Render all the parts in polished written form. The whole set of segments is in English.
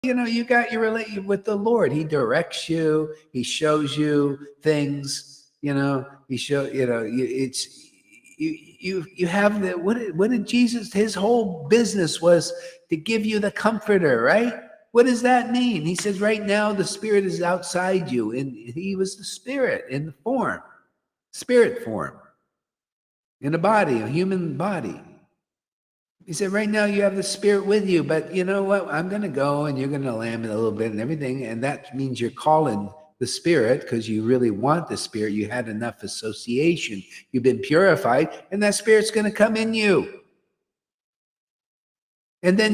you got your relationship with the Lord. He directs you. He shows you things. He it's you have the what did Jesus? His whole business was to give you the comforter, right? What does that mean? He says, right now the Spirit is outside you, and he was the Spirit in the form, spirit form, in a body, a human body. He said, right now you have the Spirit with you, but you know what? I'm going to go and you're going to lamb it a little bit and everything. And that means you're calling the Spirit because you really want the Spirit. You had enough association. You've been purified, and that Spirit's going to come in you. And then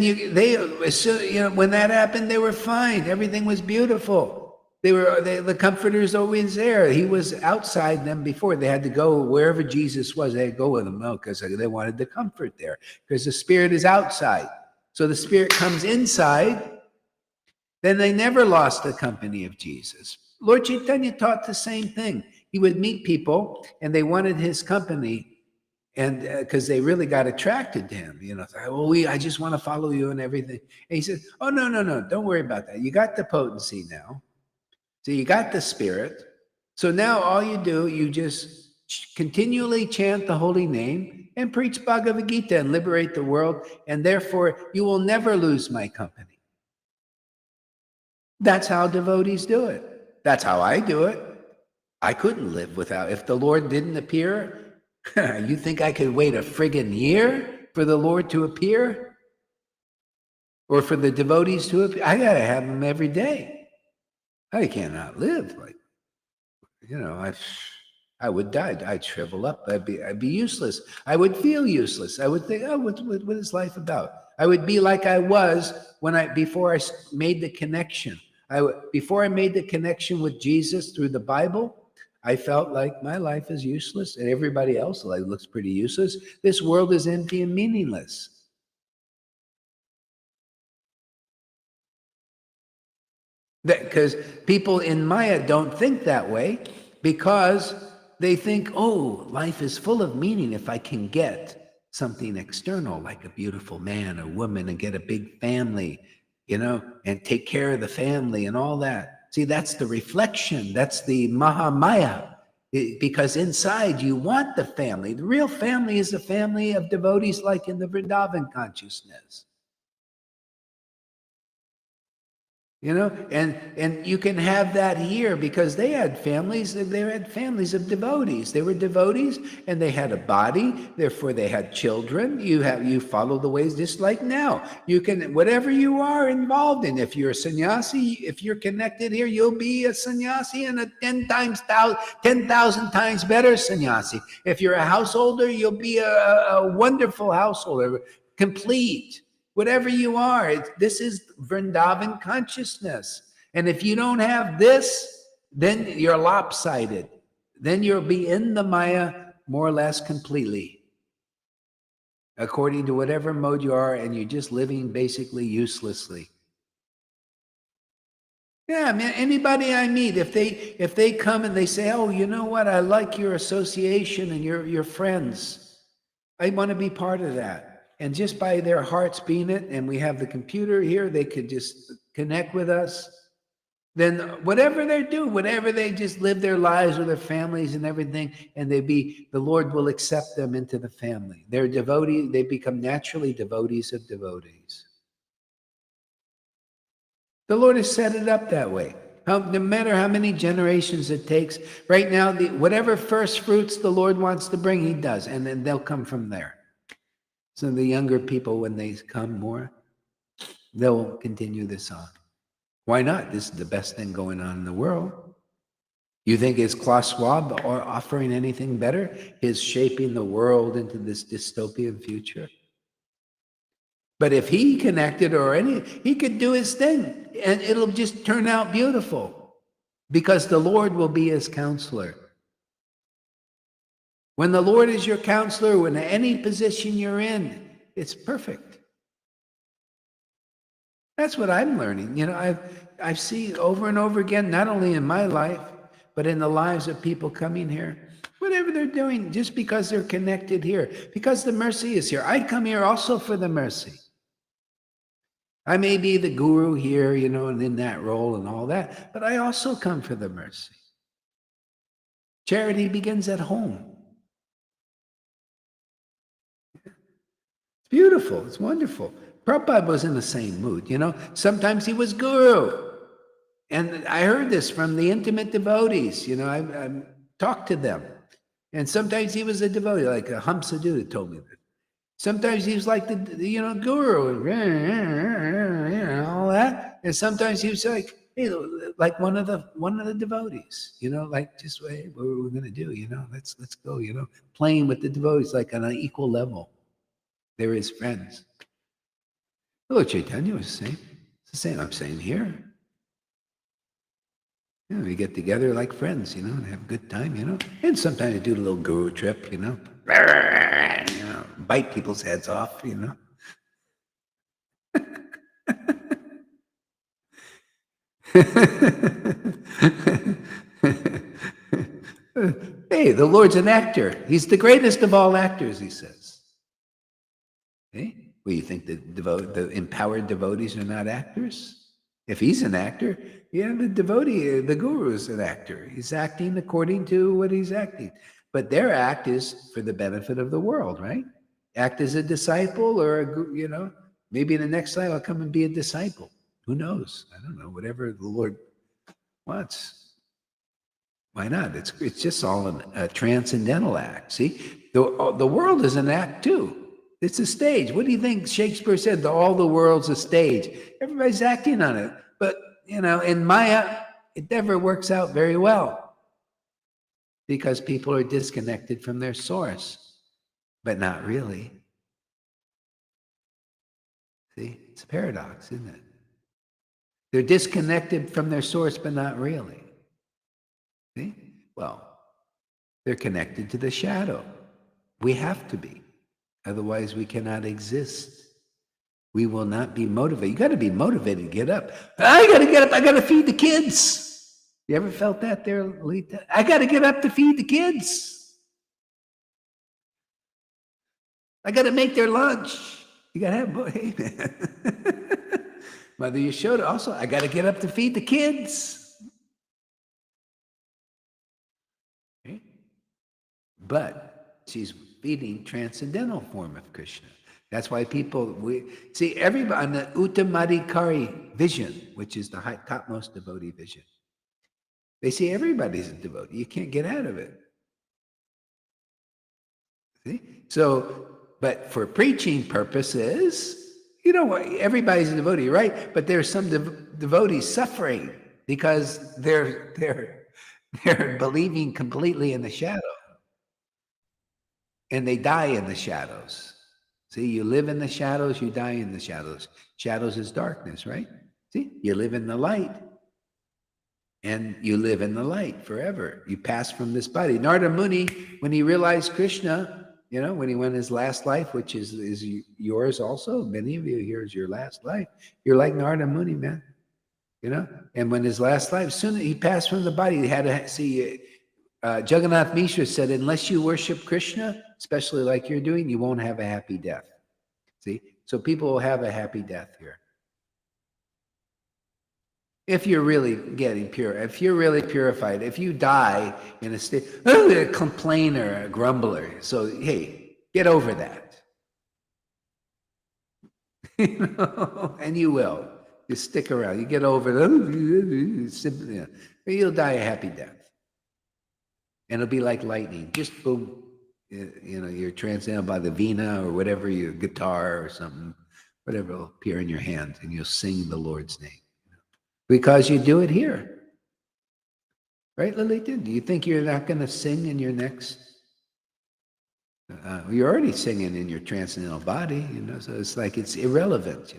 when that happened, they were fine. Everything was beautiful. The comforter's always there. He was outside them before. They had to go wherever Jesus was. They had to go with him because they wanted the comfort there, because the Spirit is outside. So the Spirit comes inside. Then they never lost the company of Jesus. Lord Caitanya taught the same thing. He would meet people and they wanted his company, and because they really got attracted to him, I just want to follow you and everything. And he said, oh, no, don't worry about that. You got the potency now. So you got the Spirit. So now all you do, you just continually chant the holy name and preach Bhagavad Gita and liberate the world. And therefore, you will never lose my company. That's how devotees do it. That's how I do it. I couldn't live without. If the Lord didn't appear, you think I could wait a friggin' year for the Lord to appear? Or for the devotees to appear? I got to have them every day. I cannot live. I would die. I'd shrivel up. I'd be useless. I would feel useless. I would think, oh, what is life about? I would be like I was before I made the connection. Before I made the connection with Jesus through the Bible, I felt like my life is useless and everybody else's life looks pretty useless. This world is empty and meaningless. Because people in Maya don't think that way, because they think, oh, life is full of meaning if I can get something external, like a beautiful man or woman, and get a big family, and take care of the family and all that. See, that's the reflection. That's the Mahamaya. Because inside you want the family. The real family is the family of devotees like in the Vrindavan consciousness. And you can have that here because they had families. They had families of devotees. They were devotees and they had a body. Therefore, they had children. You follow the ways just like now. You can, whatever you are involved in. If you're a sannyasi, if you're connected here, you'll be a sannyasi and a 10,000 times better sannyasi. If you're a householder, you'll be a wonderful householder, complete. Whatever you are, this is Vrindavan consciousness. And if you don't have this, then you're lopsided. Then you'll be in the Maya more or less completely, according to whatever mode you are, and you're just living basically uselessly. Yeah, man, anybody I meet, if they come and they say, oh, you know what, I like your association and your friends. I want to be part of that. And just by their hearts being it, and we have the computer here, they could just connect with us. Then whatever they do, whatever they just live their lives with their families and everything, and the Lord will accept them into the family. They're devotees, they become naturally devotees of devotees. The Lord has set it up that way. No matter how many generations it takes, right now, whatever first fruits the Lord wants to bring, he does, and then they'll come from there. So the younger people, when they come more, they'll continue this on. Why not? This is the best thing going on in the world. You think is Klaus Schwab offering anything better? His shaping the world into this dystopian future? But if he connected he could do his thing and it'll just turn out beautiful because the Lord will be his counselor. When the Lord is your counselor, when any position you're in, it's perfect. That's what I'm learning. I see over and over again, not only in my life, but in the lives of people coming here, whatever they're doing, just because they're connected here, because the mercy is here. I come here also for the mercy. I may be the guru here, and in that role and all that, but I also come for the mercy. Charity begins at home. It's beautiful. It's wonderful. Prabhupada was in the same mood, Sometimes he was guru. And I heard this from the intimate devotees. I talked to them. And sometimes he was a devotee, like a Sadhu told me that. Sometimes he was like the guru, all that. And sometimes he was like, hey, like one of the devotees, like just hey, what are we gonna do? Let's go, playing with the devotees like on an equal level. They're his friends. Lord Caitanya was the same. It's the same I'm saying here. We get together like friends, and have a good time, And sometimes we do a little guru trip, bite people's heads off, Hey, the Lord's an actor. He's the greatest of all actors, he says. Hey, well, you think the empowered devotees are not actors? If he's an actor, the devotee, the guru is an actor. He's acting according to what he's acting. But their act is for the benefit of the world, right? Act as a disciple or, maybe in the next life I'll come and be a disciple. Who knows? I don't know. Whatever the Lord wants. Why not? It's just all a transcendental act. See, the world is an act too. It's a stage. What do you think Shakespeare said? All the world's a stage. Everybody's acting on it. But, in Maya, it never works out very well because people are disconnected from their source, but not really. See, it's a paradox, isn't it? They're disconnected from their source, but not really. See? Well, they're connected to the shadow. We have to be. Otherwise, we cannot exist. We will not be motivated. You got to be motivated to get up. I got to get up. I got to feed the kids. You ever felt that there, Lita? I got to get up to feed the kids. I got to make their lunch. You got to have, hey, man. Mother Yashoda also, I got to get up to feed the kids. Okay? But she's feeding transcendental form of Krishna. That's why we see everybody on the Uttamadhikari vision, which is the topmost devotee vision. They see everybody's a devotee. You can't get out of it. See? So, but for preaching purposes, everybody's a devotee, right? But there's some devotees suffering because they're believing completely in the shadow. And they die in the shadows. See, you live in the shadows, you die in the shadows. Shadows is darkness, right? See, you live in the light. And you live in the light forever. You pass from this body. Narada Muni, when he realized Krishna, when he went his last life, which is yours also, many of you here is your last life. You're like Narada Muni, man. And when his last life, soon he passed from the body, he had to see Jagannath Mishra said, unless you worship Krishna, especially like you're doing, you won't have a happy death. See? So people will have a happy death here. If you're really getting pure, if you're really purified, if you die in a state, a complainer, a grumbler. So, hey, get over that. And you will. You stick around. You get over it. You'll die a happy death. And it'll be like lightning. Just boom. You're transcendental by the vina or whatever, your guitar or something, whatever will appear in your hand, and you'll sing the Lord's name. Because you do it here. Right, Lalita? Do you think you're not going to sing in your next? You're already singing in your transcendental body, so it's like it's irrelevant,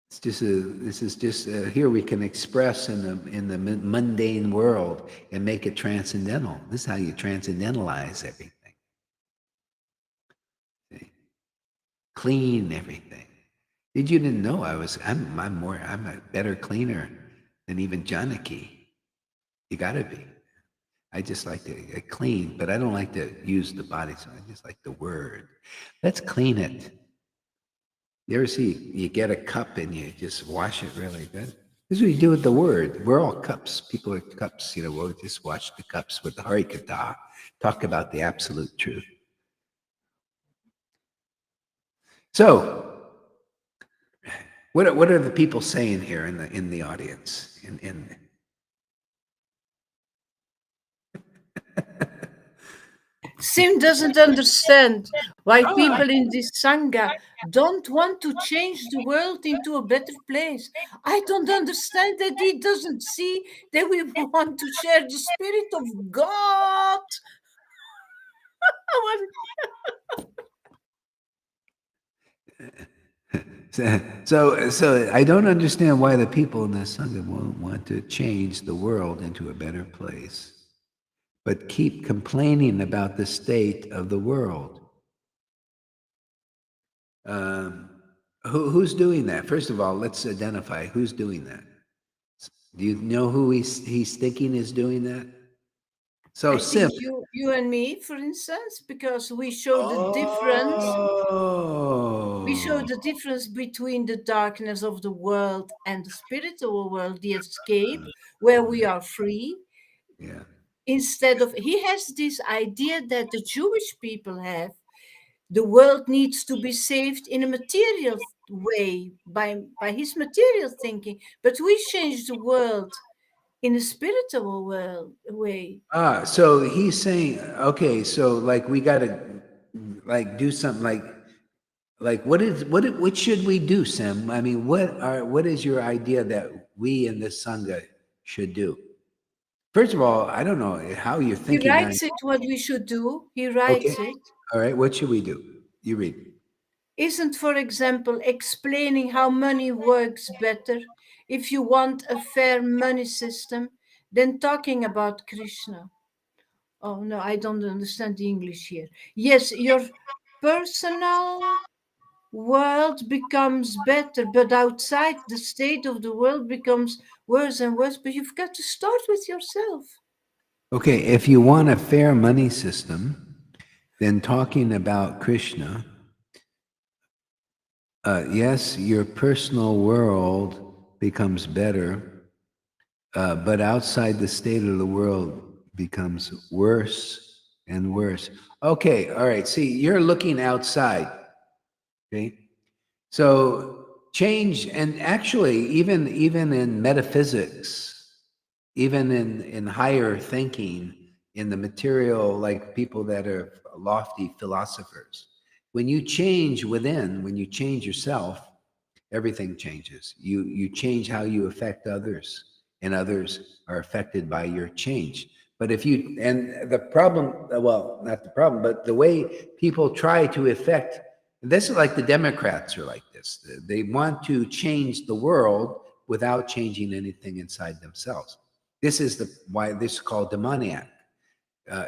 It's just this is just here we can express in the mundane world and make it transcendental. This is how you transcendentalize everything. See? Clean everything. You didn't know I'm a better cleaner than even Janaki. You gotta be. I just like to clean, but I don't like to use the body, so I just like the word. Let's clean it. You ever see, you get a cup and you just wash it really good? This is what you do with the word. We're all cups. People are cups. We'll just wash the cups with the Harikata. Talk about the absolute truth. So, what are the people saying here in the audience? Sim doesn't understand why people in this Sangha don't want to change the world into a better place. I don't understand that he doesn't see that we want to share the Spirit of God. So I don't understand why the people in the Sangha won't want to change the world into a better place, but keep complaining about the state of the world. Who's doing that? First of all, let's identify who's doing that. Do you know who he's thinking is doing that? So I Sim. think you and me, for instance, because we show the difference. We show Oh. the difference between the darkness of the world and the spiritual world, the escape, where we are free. Yeah. Instead of, he has this idea that the Jewish people have, the world needs to be saved in a material way by his material thinking, but we change the world in a spiritual way. So he's saying, okay, so like we got to like do something like what should we do, Sim? I mean, what is your idea that we in this Sangha should do? First of all, I don't know how you're He thinking now. writes it what we should do. He Okay. writes it. All right. What should we do? You read. Isn't, for example, explaining how money works better if you want a fair money system than talking about Krishna? Oh, no, I don't understand the English here. Yes, your personal world becomes better, but outside the state of the world becomes worse and worse. But you've got to start with yourself. Okay. If you want a fair money system, then talking about Krishna, yes, your personal world becomes better, but outside the state of the world becomes worse and worse. Okay, all right. See, you're looking outside. Okay, so change, and actually, even in metaphysics, even in higher thinking, in the material, like people that are lofty philosophers, when you change within, when you change yourself, everything changes. You change how you affect others, and others are affected by your change. But if you, and the problem, well, not the problem, but the way people try to affect, this is like the Democrats are like this. They want to change the world without changing anything inside themselves. This is the why this is called demoniac,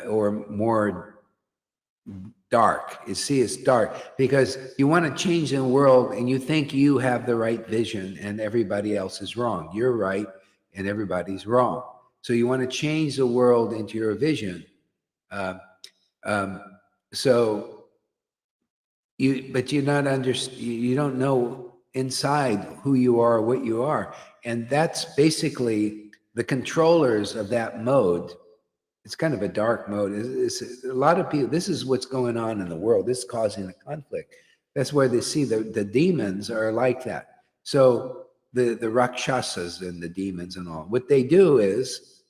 or more dark. You see, it's dark because you want to change the world and you think you have the right vision and everybody else is wrong. You're right and everybody's wrong. So you want to change the world into your vision. Uh, um, so but you're not you don't know inside who you are, what you are, and that's basically the controllers of that mode. It's kind of a dark mode. A lot of people, this is what's going on in the world. This is causing a conflict. That's where they see the demons are like that. So the Rakshasas and the demons and all, what they do is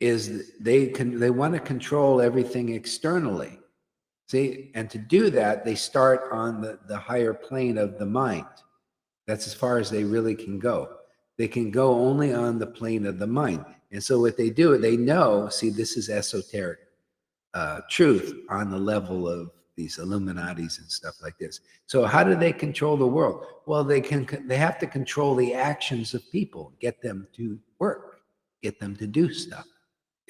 they want to control everything externally. See, and to do that, they start on the higher plane of the mind. That's as far as they really can go. They can go only on the plane of the mind. And so what they do, they know, see, this is esoteric truth on the level of these Illuminatis and stuff like this. So how do they control the world? Well, they have to control the actions of people, get them to work, get them to do stuff.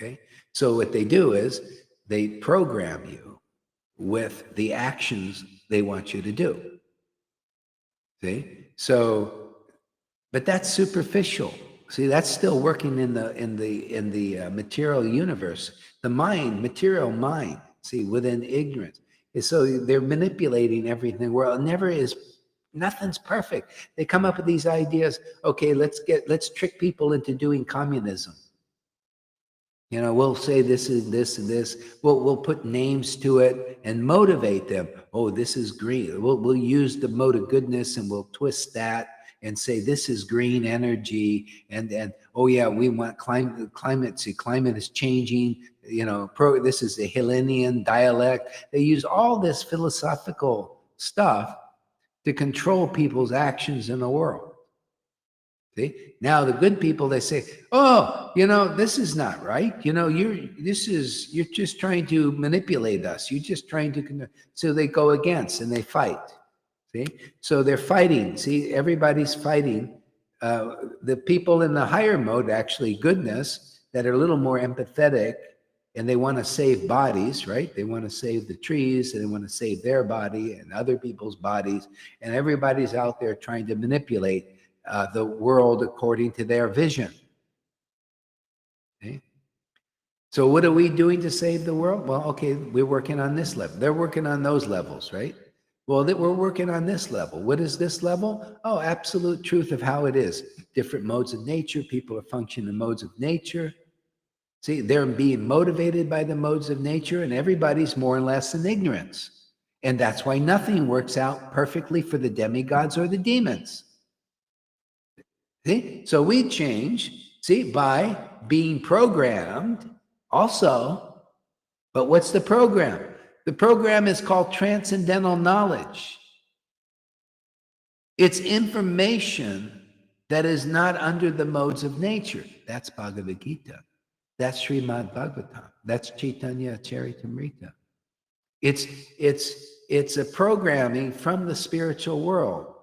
Okay. So what they do is they program you with the actions they want you to do. See? So, but that's superficial. See, that's still working in the material universe. The mind, material mind. See, within ignorance. And so they're manipulating everything. Well, it never is Nothing's perfect. They come up with these ideas. Okay, let's trick people into doing communism. We'll say this is this and this. We'll put names to it and motivate them. Oh, this is green. We'll use the mode of goodness and we'll twist that and say this is green energy. And oh yeah, we want climate. See, climate is changing. This is the Hellenian dialect. They use all this philosophical stuff to control people's actions in the world. See, now the good people, they say, oh, this is not right. You're just trying to manipulate us. You're just trying to, so they go against and they fight. See, so they're fighting. See, everybody's fighting. The people in the higher mode, actually goodness, that are a little more empathetic, and they want to save bodies, right? They want to save the trees, and they want to save their body and other people's bodies, and everybody's out there trying to manipulate the world according to their vision. Okay? So what are we doing to save the world? Well, okay, we're working on this level. They're working on those levels, right? Well, we're working on this level. What is this level? Oh, absolute truth of how it is. Different modes of nature. People are functioning in modes of nature. See, they're being motivated by the modes of nature, and everybody's more or less in ignorance. And that's why nothing works out perfectly for the demigods or the demons. See? So we change, by being programmed also. But what's the program? The program is called transcendental knowledge. It's information that is not under the modes of nature. That's Bhagavad Gita. That's Srimad Bhagavatam. That's Chaitanya Charitamrita. It's a programming from the spiritual world.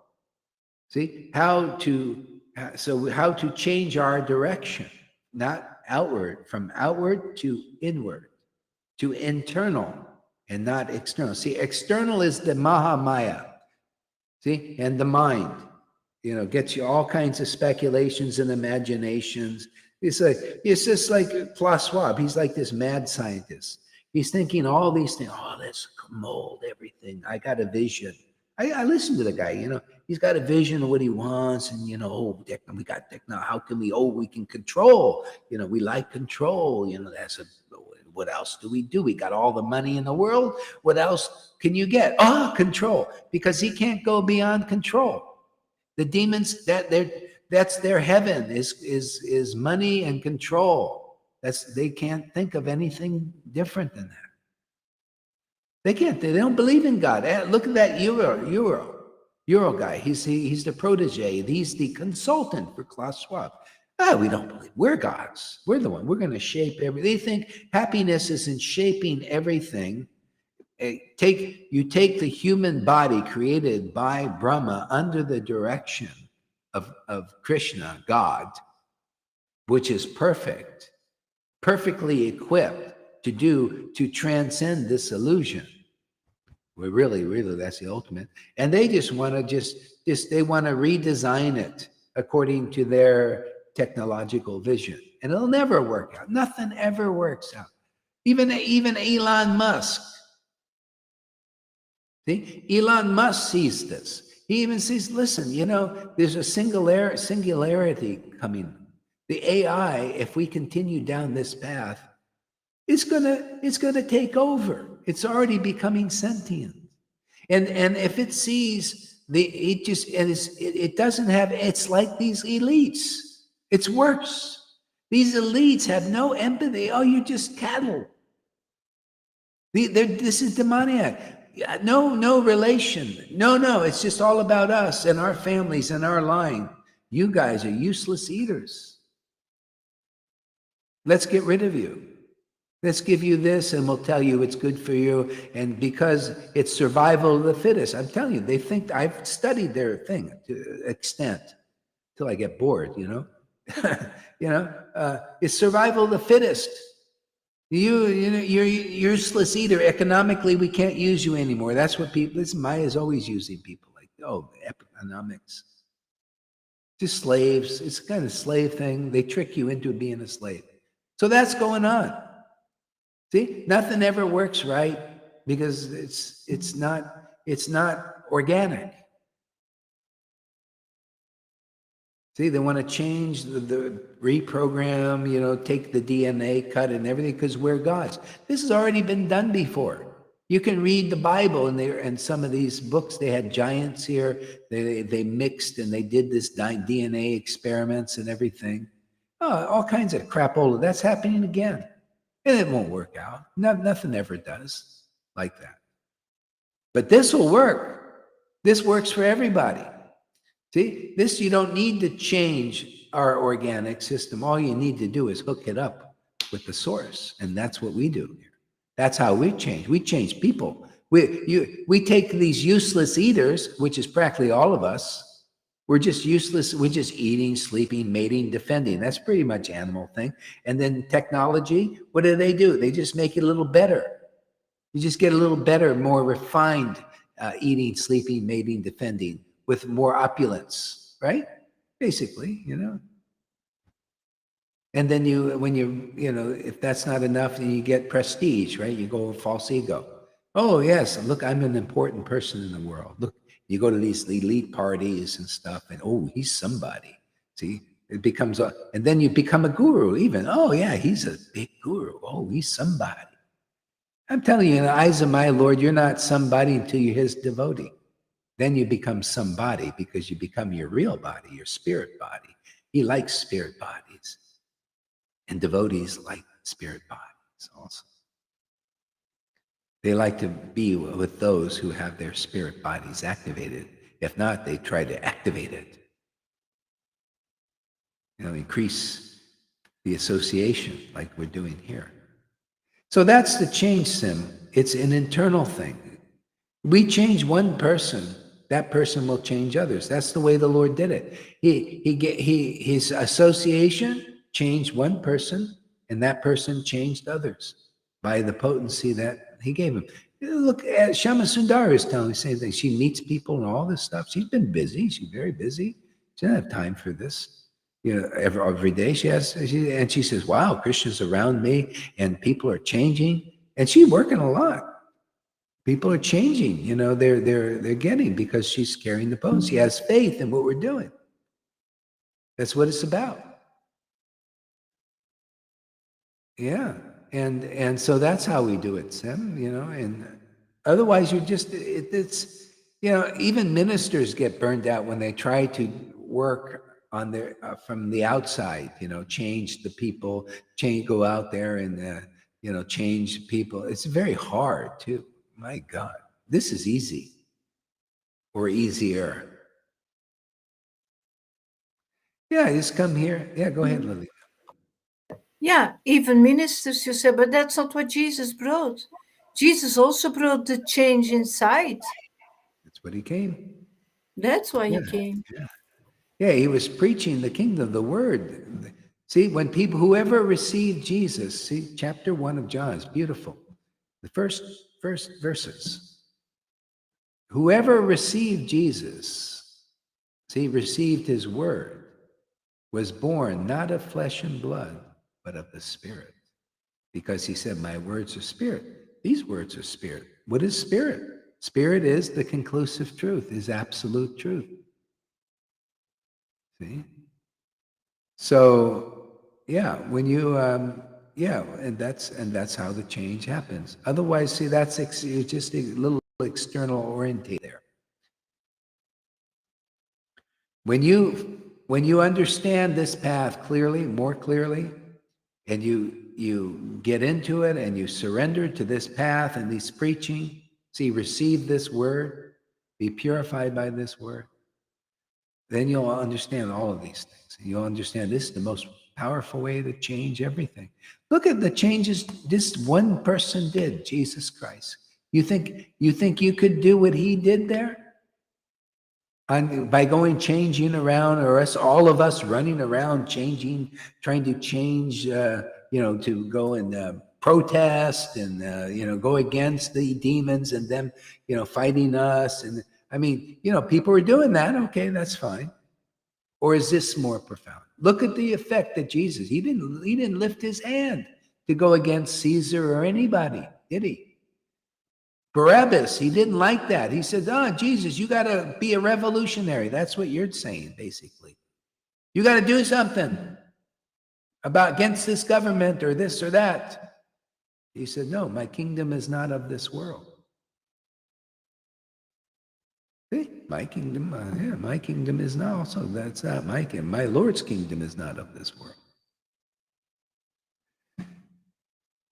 See, how to change our direction, not outward, from outward to inward, to internal and not external. See, external is the Mahamaya, and the mind, gets you all kinds of speculations and imaginations. It's just like Klaus Schwab. He's like this mad scientist. He's thinking all these things. Oh, let's mold everything. I got a vision. I listen to the guy, he's got a vision of what he wants, and we got technology. How can we can control, we like control, what else do? We got all the money in the world. What else can you get? Control, because he can't go beyond control. The demons, that's their heaven, is money and control. They can't think of anything different than that. They can't. They don't believe in God. Look at that Euro guy. He's the protege. He's the consultant for Klaus Schwab. We don't believe. We're gods. We're the one. We're going to shape everything. They think happiness is in shaping everything. You take the human body created by Brahma under the direction of Krishna, God, which is perfect, perfectly equipped to transcend this illusion. Well, really, that's the ultimate. And they just want to they want to redesign it according to their technological vision. And it'll never work out. Nothing ever works out. Even Elon Musk. See, Elon Musk sees this. He even sees, listen, there's a singularity coming. The AI, if we continue down this path, it's gonna take over. It's already becoming sentient. And if it sees it doesn't have, it's like these elites. It's worse. These elites have no empathy. Oh, you're just cattle. This is demoniac. No relation. No, it's just all about us and our families and our line. You guys are useless eaters. Let's get rid of you. Let's give you this and we'll tell you it's good for you. And because it's survival of the fittest, I'm telling you, they think, I've studied their thing to extent till I get bored, it's survival of the fittest. You're useless eater. Economically, we can't use you anymore. That's what Maya's always using people like, economics. Just slaves. It's a kind of slave thing. They trick you into being a slave. So that's going on. See, nothing ever works right because it's not organic. See, they want to change the reprogram, take the DNA, cut and everything, because we're gods. This has already been done before. You can read the Bible, and some of these books, they had giants here. They mixed and they did this DNA experiments and everything. Oh, all kinds of crapola. That's happening again. And it won't work out. Nothing ever does like that. But this will work. This works for everybody. See, this, you don't need to change our organic system. All you need to do is hook it up with the source. And that's what we do here. That's how we change. We change people. We take these useless eaters, which is practically all of us. We're just useless. We're just eating, sleeping, mating, defending. That's pretty much animal thing. And then technology, what do? They just make it a little better. You just get a little better, more refined eating, sleeping, mating, defending with more opulence, right? Basically, And then if that's not enough, then you get prestige, right? You go with false ego. Oh, yes, look, I'm an important person in the world. Look, you go to these elite parties and stuff, and oh, he's somebody. See, it becomes and then you become a guru even. Oh, yeah, he's a big guru. Oh, he's somebody. I'm telling you, in the eyes of my Lord, you're not somebody until you're his devotee. Then you become somebody because you become your real body, your spirit body. He likes spirit bodies. And devotees like spirit bodies also. They like to be with those who have their spirit bodies activated. If not, they try to activate it. Increase the association like we're doing here. So that's the change, Sim. It's an internal thing. We change one person, that person will change others. That's the way the Lord did it. His association changed one person, and that person changed others by the potency that he gave him. Look at Shama Sundar is telling the same thing. She meets people and all this stuff. She's been busy. She's very busy. She doesn't have time for this. Every day and she says, wow, Krishna's around me and people are changing. And she's working a lot. People are changing, they're getting, because she's carrying the potency. She has faith in what we're doing. That's what it's about. Yeah. And so that's how we do it, Sim, and otherwise you're just, it's, even ministers get burned out when they try to work on their, from the outside, change the people, go out there and, change people. It's very hard too. My God, this is easy or easier. Yeah, just come here. Yeah, go ahead, Lily. Yeah, even ministers, you say, but that's not what Jesus brought. Jesus also brought the change inside. That's what he came. That's why he came. Yeah, he was preaching the kingdom, the word. See, when people, whoever received Jesus, see, chapter 1 of John is beautiful. The first verses. Whoever received Jesus, see, received his word, was born not of flesh and blood, but of the Spirit. Because he said, my words are spirit. These words are spirit. What is spirit? Spirit is the conclusive truth, is absolute truth. See? So, yeah, when you, and that's how the change happens. Otherwise, see, that's just a little external oriented there. When you understand this path clearly, more clearly, and you get into it and you surrender to this path and this preaching, see, receive this word, be purified by this word, then you'll understand all of these things. You'll understand this is the most powerful way to change everything. Look at the changes this one person did, Jesus Christ. You think you could do what he did there? By changing around, or all of us running around changing, trying to change, to go and protest and, go against the demons and them, fighting us. And I mean, people are doing that. Okay, that's fine. Or is this more profound? Look at the effect that Jesus, he didn't lift his hand to go against Caesar or anybody, did he? Barabbas, he didn't like that. He said, Jesus, you got to be a revolutionary. That's what you're saying, basically. You got to do something against this government or this or that. He said, no, my kingdom is not of this world. See, my kingdom, my kingdom is not also, that's not my kingdom. My Lord's kingdom is not of this world.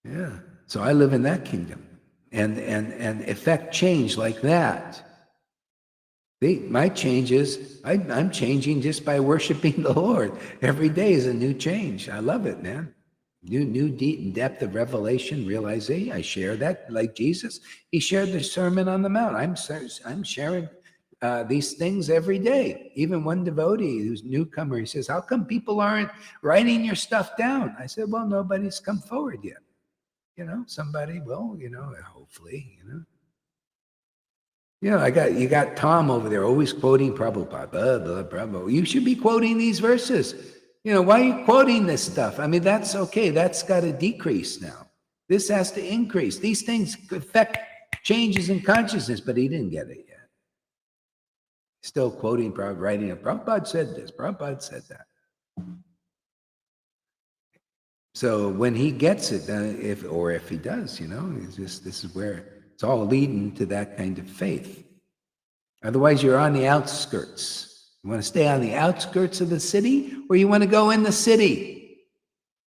Yeah, so I live in that kingdom and effect change like that. See, my change is, I'm changing just by worshiping the Lord. Every day is a new change. I love it, man. New deep depth of revelation, realization. I share that like Jesus. He shared the Sermon on the Mount. I'm sharing these things every day. Even one devotee who's newcomer, he says, how come people aren't writing your stuff down? I said, well, nobody's come forward yet. Somebody will, hopefully, you got Tom over there always quoting Prabhupada, blah, blah, blah. You should be quoting these verses. Why are you quoting this stuff? I mean, that's okay. That's got to decrease now. This has to increase. These things affect changes in consciousness, but he didn't get it yet. Still quoting, writing it. Prabhupada said this. Prabhupada said that. So when he gets it, if he does, this is where it's all leading to that kind of faith. Otherwise, you're on the outskirts. You want to stay on the outskirts of the city, or you want to go in the city?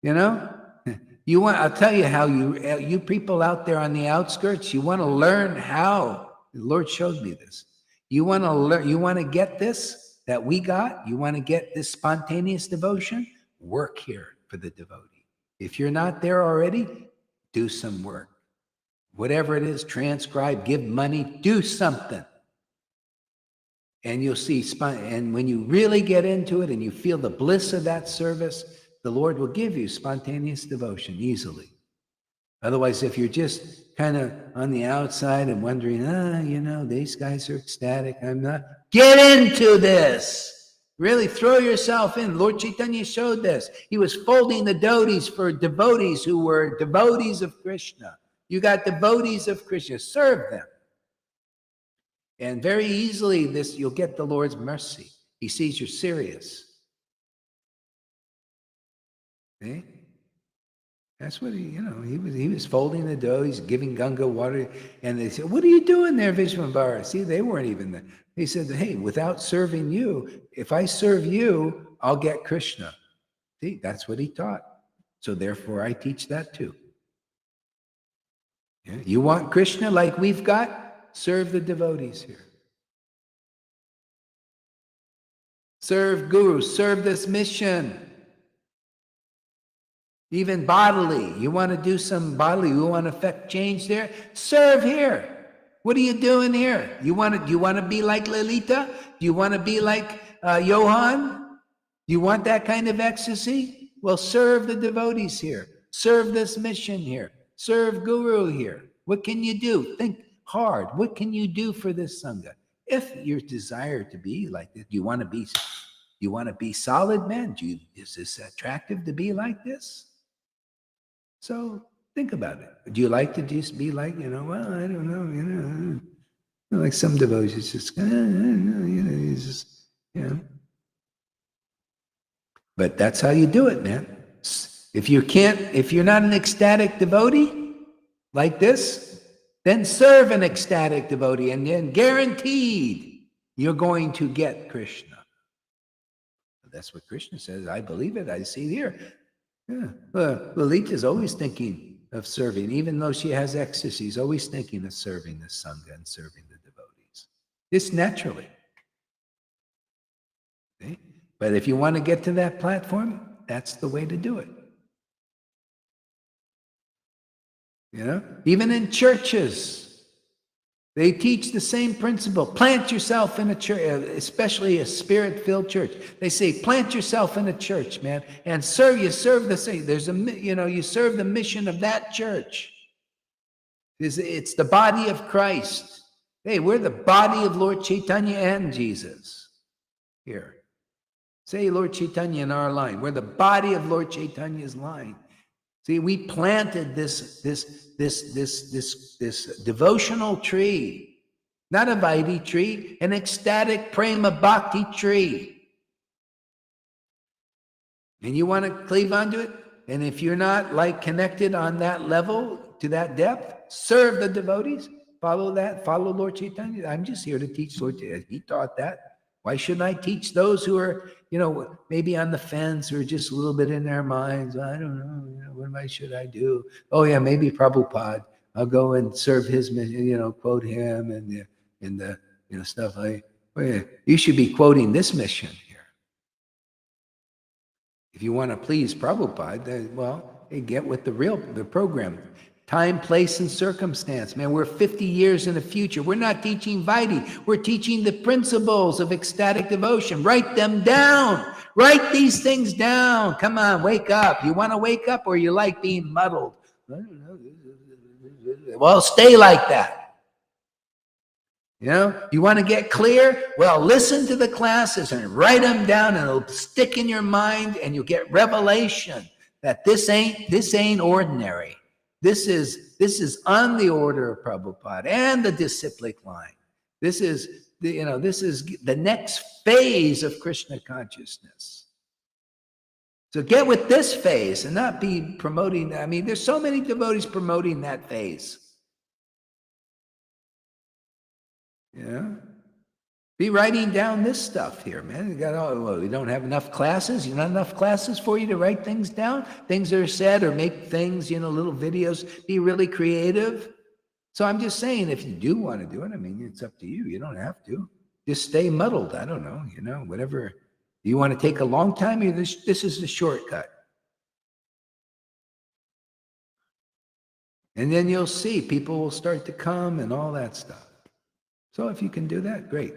I'll tell you how you people out there on the outskirts, you want to learn how. The Lord showed me this. You want to learn, you want to get this that we got? You want to get this spontaneous devotion? Work here for the devotee. If you're not there already, do some work. Whatever it is, transcribe, give money, do something. And you'll see, and when you really get into it and you feel the bliss of that service, the Lord will give you spontaneous devotion easily. Otherwise, if you're just kind of on the outside and wondering, these guys are ecstatic, I'm not, get into this. Really throw yourself in. Lord Caitanya showed this. He was folding the dhotis for devotees who were devotees of Krishna. You got devotees of Krishna, serve them. And very easily, you'll get the Lord's mercy. He sees you're serious. See? That's what he was folding the dough. He's giving Ganga water. And they said, what are you doing there, Vishwambara? See, they weren't even there. He said, hey, without serving you, if I serve you, I'll get Krishna. See, that's what he taught. So therefore, I teach that too. Yeah? You want Krishna like we've got? Serve the devotees here. Serve Guru. Serve this mission. Even bodily. You want to do some bodily, you want to affect change there? Serve here. What are you doing here? Do you want to be like Lalita? Do you want to be like Johan? Do you want that kind of ecstasy? Well, serve the devotees here. Serve this mission here. Serve Guru here. What can you do? Think hard. What can you do for this Sangha? If you desire to be like this, you want to be solid, man? Is this attractive to be like this? So think about it. Do you like to just be like, well, I don't know, like some devotees just, But that's how you do it, man. If you're not an ecstatic devotee like this, then serve an ecstatic devotee, and then guaranteed you're going to get Krishna. That's what Krishna says. I believe it. I see it here. Yeah. Lalita is always thinking of serving, even though she has ecstasy, she's always thinking of serving the Sangha and serving the devotees. Just naturally. Okay? But if you want to get to that platform, that's the way to do it. Even in churches, they teach the same principle. Plant yourself in a church, especially a spirit-filled church. They say, plant yourself in a church, man, and you serve the same. You serve the mission of that church. It's the body of Christ. Hey, we're the body of Lord Caitanya and Jesus. Here. Say Lord Caitanya in our line. We're the body of Lord Chaitanya's line. See, we planted this devotional tree, not a Vaidhi tree, an ecstatic prema bhakti tree. and you want to cleave onto it, and if you're not like connected on that level to that depth, serve the devotees, follow Lord Caitanya. I'm just here to teach Lord Caitanya. He taught that. Why shouldn't I teach those who are, maybe on the fence or just a little bit in their minds? I don't know, what should I do? Oh yeah, maybe Prabhupada. I'll go and serve his mission, quote him and the stuff like, oh yeah, you should be quoting this mission here. If you want to please Prabhupada, then, hey, get with the program. Time, place, and circumstance. Man, we're 50 years in the future. We're not teaching Vaidhi. We're teaching the principles of ecstatic devotion. Write them down. Write these things down. Come on, wake up. You want to wake up or you like being muddled? I don't know. Well, stay like that. You want to get clear? Well, listen to the classes and write them down, and it'll stick in your mind, and you'll get revelation that this ain't ordinary. This is on the order of Prabhupada and the disciplic line. This is the next phase of Krishna consciousness. So get with this phase and not be promoting. I mean, there's so many devotees promoting that phase. Be writing down this stuff here, man. We don't have enough classes. Not enough classes for you to write things down, things that are said, or make things, little videos. Be really creative. So I'm just saying, if you do want to do it, I mean, it's up to you. You don't have to. Just stay muddled. I don't know, whatever. You want to take a long time? This is the shortcut. And then you'll see people will start to come and all that stuff. So if you can do that, great.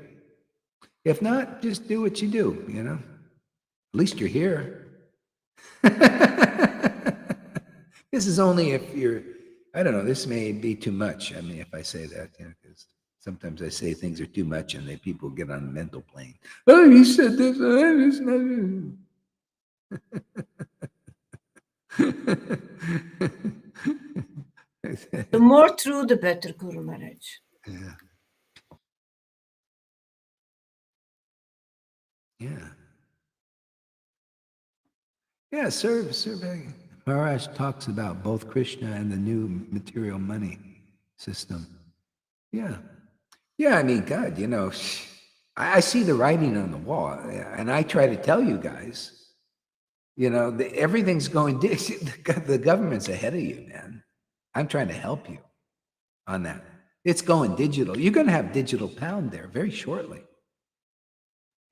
If not, just do what you do, At least you're here. This is only if you're, I don't know, this may be too much. I mean, if I say that, because sometimes I say things are too much and people get on the mental plane. Oh, you said this. It's not. The more true, the better, Guru Maharaj. Yeah. Yeah, serve. Maharaj talks about both Krishna and the new material money system. Yeah. I mean, God, I see the writing on the wall, and I try to tell you guys, everything's going. The government's ahead of you, man. I'm trying to help you on that. It's going digital. You're going to have digital pound there very shortly.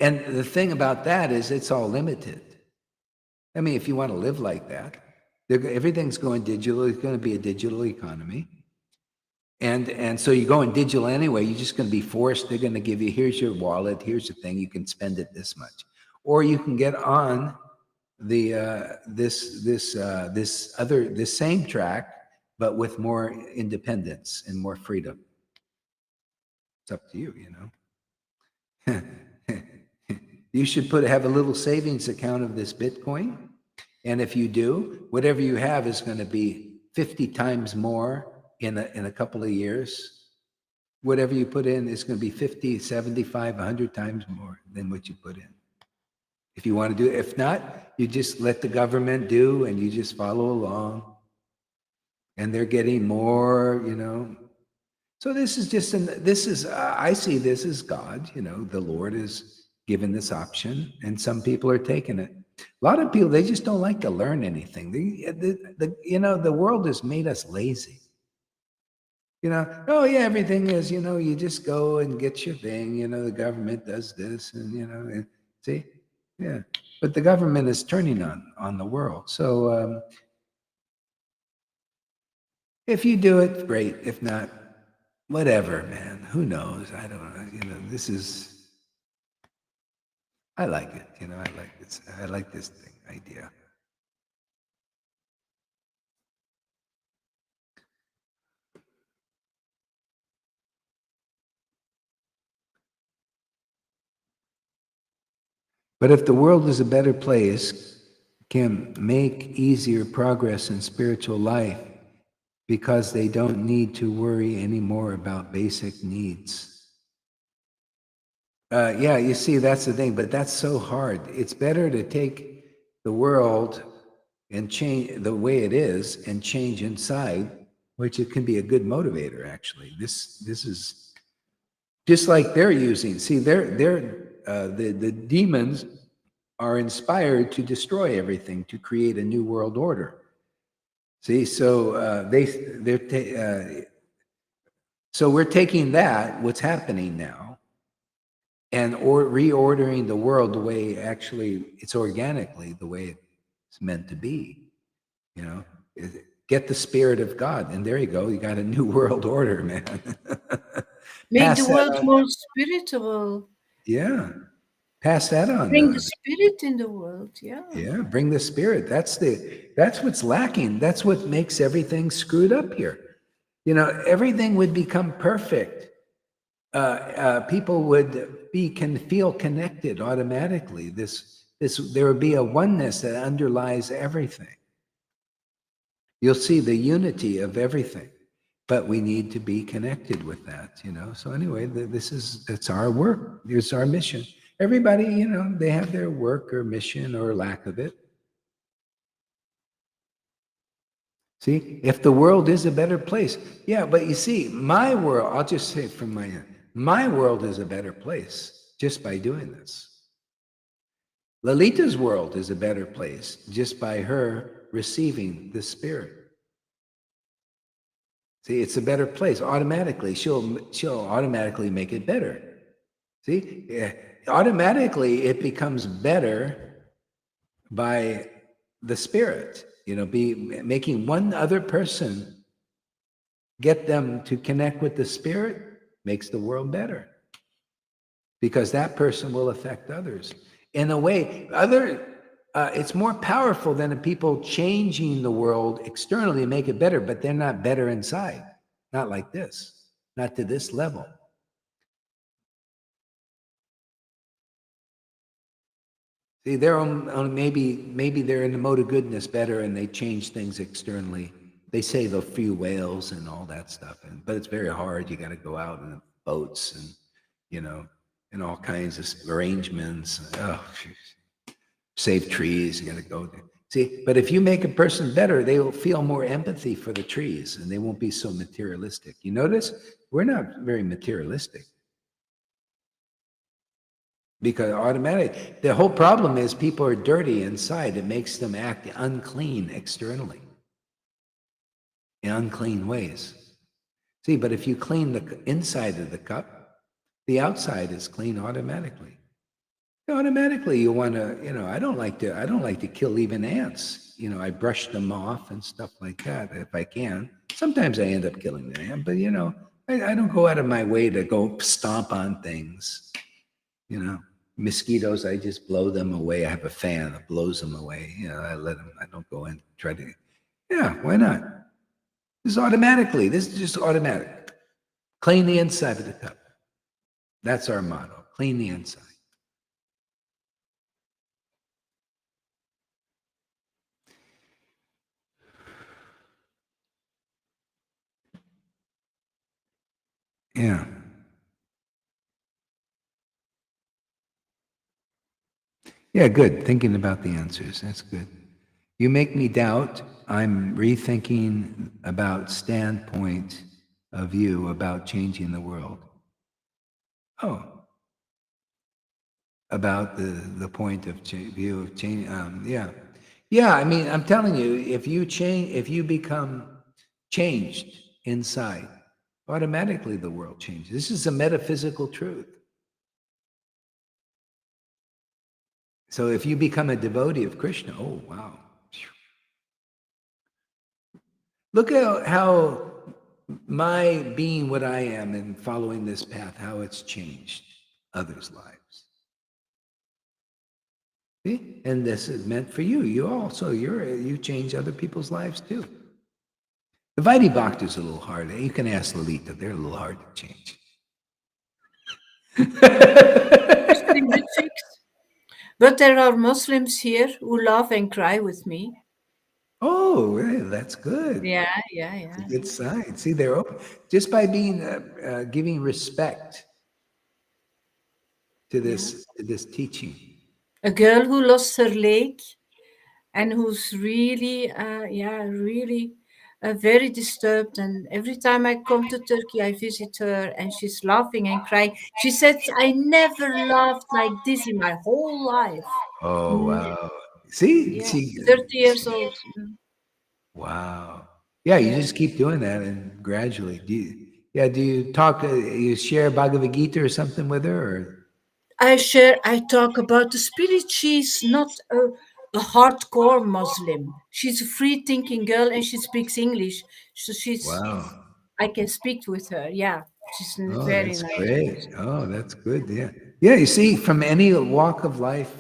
And the thing about that is it's all limited. I mean, if you want to live like that, everything's going digital. It's going to be a digital economy. And so you're going digital anyway. You're just going to be forced. They're going to give you, here's your wallet. Here's the thing. You can spend it this much. Or you can get on the this same track, but with more independence and more freedom. It's up to you, You should have a little savings account of this Bitcoin. And if you do, whatever you have is going to be 50 times more in a couple of years. Whatever you put in is going to be 50, 75, 100 times more than what you put in. If you want to do it. If not, you just let the government do and you just follow along. And they're getting more, So this is I see this as God, the Lord is given this option, and some people are taking it. A lot of people, they just don't like to learn anything. The world has made us lazy. Oh yeah, everything is, you just go and get your thing. The government does this, and and see, yeah. But the government is turning on the world. So if you do it, great. If not, whatever, man. Who knows? I don't know. This is. I like it. I like this idea. But if the world is a better place, can make easier progress in spiritual life because they don't need to worry anymore about basic needs. Yeah, you see, that's the thing, but that's so hard. It's better to take the world and change the way it is and change inside, which it can be a good motivator, actually. This is just like they're using. See, the demons are inspired to destroy everything, to create a new world order. See, so so we're taking that, what's happening now, and reordering the world the way actually it's organically the way it's meant to be. You know, get the spirit of God, and there you go. You got a new world order, man. Make the Pass that world on. more spiritual. Yeah, pass that on. Bring the spirit in the world. Yeah. Yeah, bring the spirit. That's what's lacking. That's what makes everything screwed up here. You know, everything would become perfect. People would can feel connected automatically. There would be a oneness that underlies everything. You'll see the unity of everything, but we need to be connected with that. You know. So anyway, that's our work. Here's our mission. Everybody, you know, they have their work or mission or lack of it. See, if the world is a better place, yeah, but you see, my world, I'll just say from my world is a better place just by doing this. Lalita's world is a better place just by her receiving the Spirit. See, it's a better place automatically. She'll automatically make it better. See, yeah, automatically it becomes better by the Spirit. You know, making one other person, get them to connect with the Spirit, makes the world better, because that person will affect others in a way. It's more powerful than the people changing the world externally to make it better, but they're not better inside. Not like this, not to this level. See, they're on maybe they're in the mode of goodness better, and they change things externally. They save a few whales and all that stuff, but it's very hard. You got to go out in boats and, you know, and all kinds of arrangements. Oh, save trees. You got to go there. See, but if you make a person better, they will feel more empathy for the trees, and they won't be so materialistic. You notice we're not very materialistic. Because automatic, the whole problem is people are dirty inside. It makes them act unclean externally, in unclean ways. See, but if you clean the inside of the cup, the outside is clean automatically. Automatically, you want to, you know, I don't like to kill even ants. You know, I brush them off and stuff like that if I can. Sometimes I end up killing an ant, but you know, I don't go out of my way to go stomp on things. You know, mosquitoes, I just blow them away. I have a fan that blows them away. You know, I don't go and try to, yeah, why not? This is just automatic. Clean the inside of the cup. That's our motto. Clean the inside. Yeah. Yeah, good. Thinking about the answers. That's good. You make me doubt. I'm rethinking about standpoint of view about changing the world. Oh, about the point of view of change. Yeah, yeah. I mean, I'm telling you, if you become changed inside, automatically the world changes. This is a metaphysical truth. So if you become a devotee of Krishna, oh wow. Look at how my being what I am and following this path, how it's changed others' lives. See? And this is meant for you. You change other people's lives too. The Vaidhi Bhakti is a little hard. You can ask Lalita, they're a little hard to change. But there are Muslims here who laugh and cry with me. Oh, really? That's good. Yeah. It's a good sign. See, they're open. Just by being giving respect to this teaching. A girl who lost her leg and who's really, really very disturbed. And every time I come to Turkey, I visit her, and she's laughing and crying. She says, "I never laughed like this in my whole life." Oh, Mm, wow. See, yeah, 30 years see, old. Mm, wow. Yeah, you yeah. just keep doing that and gradually. Do you talk, you share Bhagavad Gita or something with her? Or? I talk about the spirit. She's not a hardcore Muslim. She's a free thinking girl, and she speaks English. So Wow. I can speak with her. Yeah, she's a Oh, very that's nice great. person. Oh, that's good. Yeah. Yeah, you see, from any walk of life,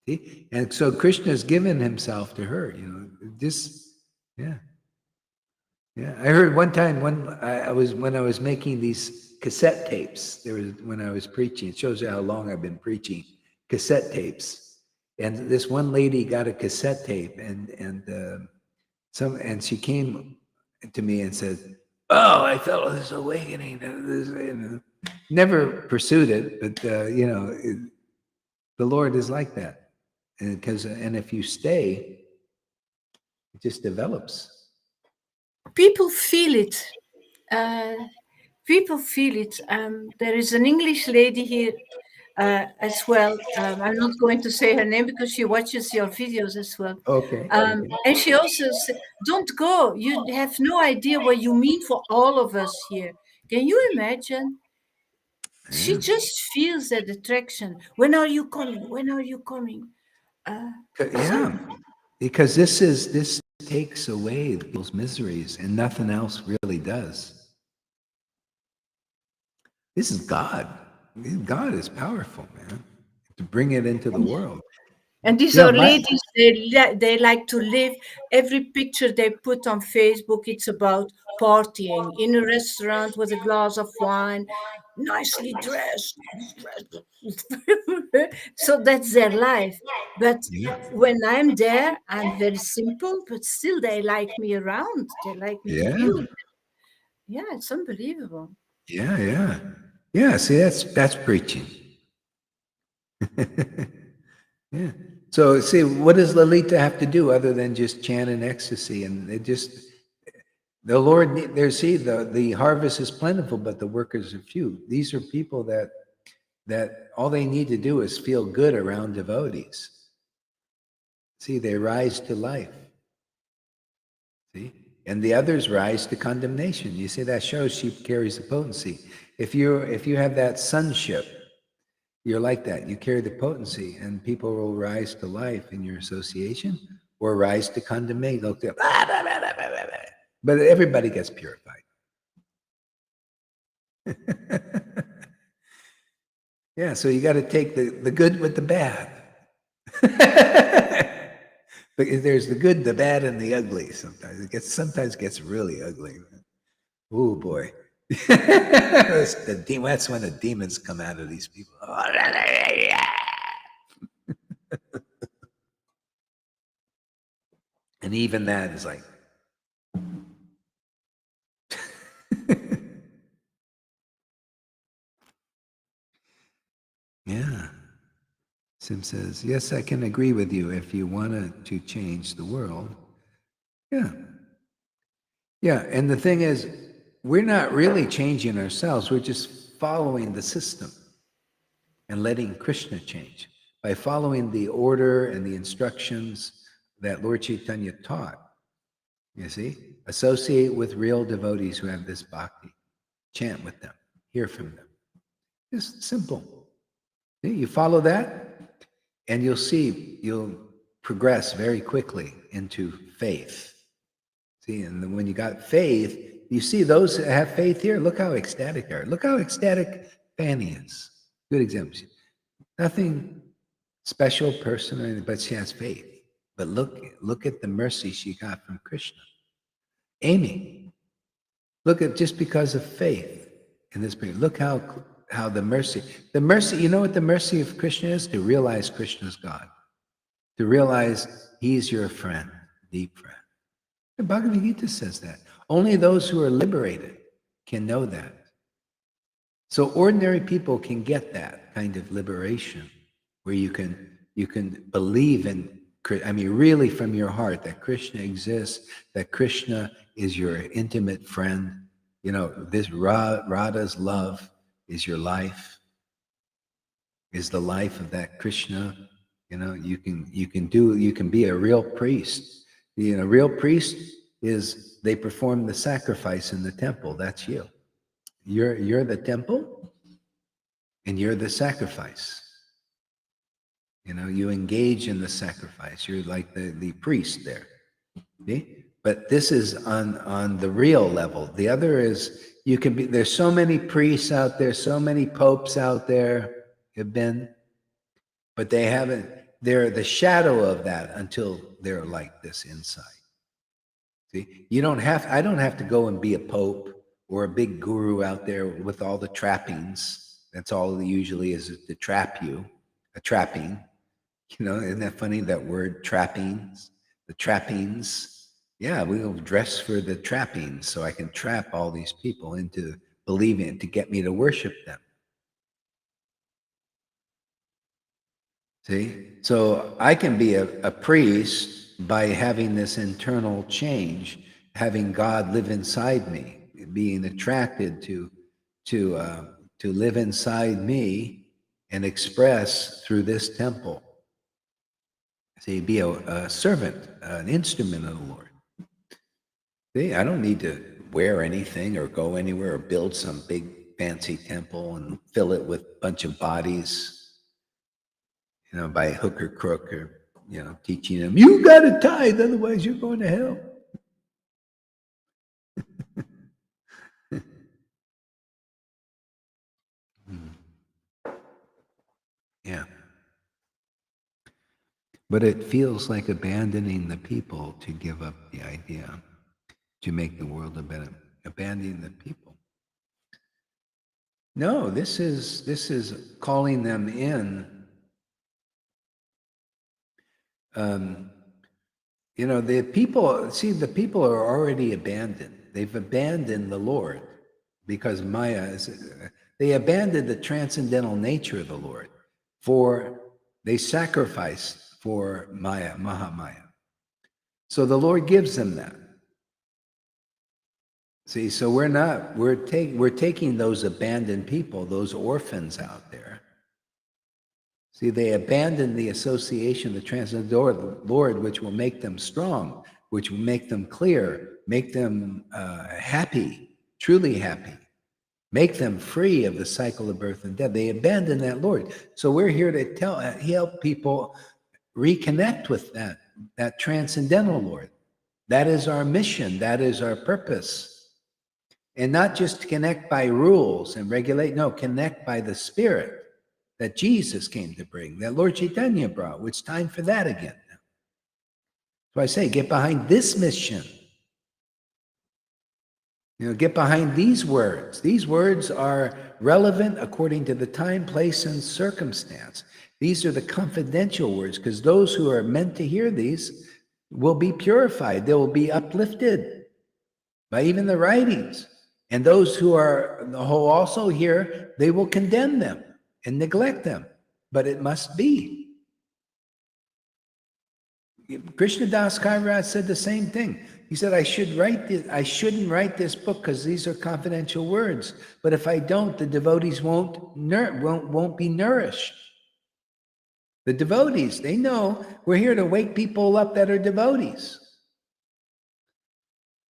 see? And so Krishna's given himself to her, this, yeah. Yeah, I heard one time when I was making these cassette tapes. There was when I was preaching. It shows you how long I've been preaching cassette tapes. And this one lady got a cassette tape, and she came to me and said, "Oh, I felt this awakening." Never pursued it, but the Lord is like that, and if you stay, it just develops. People feel it. Uh, People feel it. There is an English lady here as well. I'm not going to say her name because she watches your videos as well. Okay. And she also said, "Don't go. You have no idea what you mean for all of us here." Can you imagine? She Yeah. just feels that attraction. When are you coming? When are you coming? Yeah, So because this takes away people's miseries, and nothing else really does. This is God. God is powerful, man, to bring it into the world. And these You know, are my ladies, they like to live. Every picture they put on Facebook, it's about partying in a restaurant with a glass of wine, nicely dressed. So that's their life. But yeah, when I'm there, I'm very simple, but still they like me around. They like me to be yeah, with them. Yeah, it's unbelievable. yeah. Yeah, see, that's preaching. Yeah. So see, what does Lalita have to do other than just chant in ecstasy? And it just the Lord there, see, the harvest is plentiful, but the workers are few. These are people that all they need to do is feel good around devotees. See, they rise to life. See? And the others rise to condemnation. You see, that shows she carries the potency. If you have that sonship, you're like that. You carry the potency, and people will rise to life in your association or rise to condemnation. They'll go, "Blah, blah, blah, blah, blah, blah." But everybody gets purified. Yeah, so you got to take the good with the bad. But there's the good, the bad, and the ugly. Sometimes gets really ugly. Oh boy. That's when the demons come out of these people. And even that is like, yeah. Sim says, yes, I can agree with you if you wanted to change the world. Yeah. Yeah. And the thing is, we're not really changing ourselves. We're just following the system and letting Krishna change by following the order and the instructions that Lord Chaitanya taught. You see, associate with real devotees who have this bhakti, chant with them, hear from them. It's simple. See, you follow that, and you'll see you'll progress very quickly into faith. See, and then when you got faith, you see those that have faith here. Look how ecstatic they are. Look how ecstatic Fanny is. Good example. Nothing special person, or anything, but she has faith. But look at the mercy she got from Krishna. Amy, look at just because of faith in this period. Look how the mercy. You know what the mercy of Krishna is? To realize Krishna's God, to realize He's your friend, deep friend. The Bhagavad Gita says that only those who are liberated can know that. So ordinary people can get that kind of liberation, where you can believe in I mean, really from your heart, that Krishna exists, that Krishna is your intimate friend. You know, this Radha's love is your life, is the life of that Krishna. You know, you can be a real priest. You know, real priest is they perform the sacrifice in the temple. That's you. You're the temple and you're the sacrifice. You know, you engage in the sacrifice. You're like the priest there. See? But this is on the real level. The other is you can be, there's so many priests out there, so many popes out there have been, but they haven't, they're the shadow of that until they're like this inside. See, I don't have to go and be a pope or a big guru out there with all the trappings. That's all it usually is to trap you, a trapping. You know, isn't that funny, that word trappings? The trappings. Yeah, we'll dress for the trappings so I can trap all these people into believing to get me to worship them. See? So I can be a priest by having this internal change, having God live inside me, being attracted to live inside me and express through this temple. See, be a servant, an instrument of the Lord. See, I don't need to wear anything or go anywhere or build some big fancy temple and fill it with a bunch of bodies, you know, by hook or crook, or, you know, teaching them, you got to tithe, otherwise you're going to hell. Yeah. But it feels like abandoning the people to give up the idea to make the world a better, abandoning the people. No, this is calling them in. You know, the people are already abandoned. They've abandoned the Lord because Maya is, they abandoned the transcendental nature of the Lord, for they sacrificed for Maya, Mahamaya. So the Lord gives them that. See, so we're taking those abandoned people, those orphans out there. See, they abandon the association of the transcendental Lord, which will make them strong, which will make them clear, make them happy, truly happy, make them free of the cycle of birth and death. They abandon that Lord. So we're here to help people reconnect with that transcendental Lord. That is our mission. That is our purpose. And not just connect by rules and regulate, no, connect by the Spirit that Jesus came to bring, that Lord Caitanya brought. It's time for that again. So I say, get behind this mission. You know, get behind these words. These words are relevant according to the time, place, and circumstance. These are the confidential words, because those who are meant to hear these will be purified. They will be uplifted by even the writings. And those who also hear, they will condemn them and neglect them. But it must be. Krishnadas Kaviraj said the same thing. He said, I shouldn't write this book because these are confidential words. But if I don't, the devotees won't be nourished. The devotees, they know we're here to wake people up that are devotees.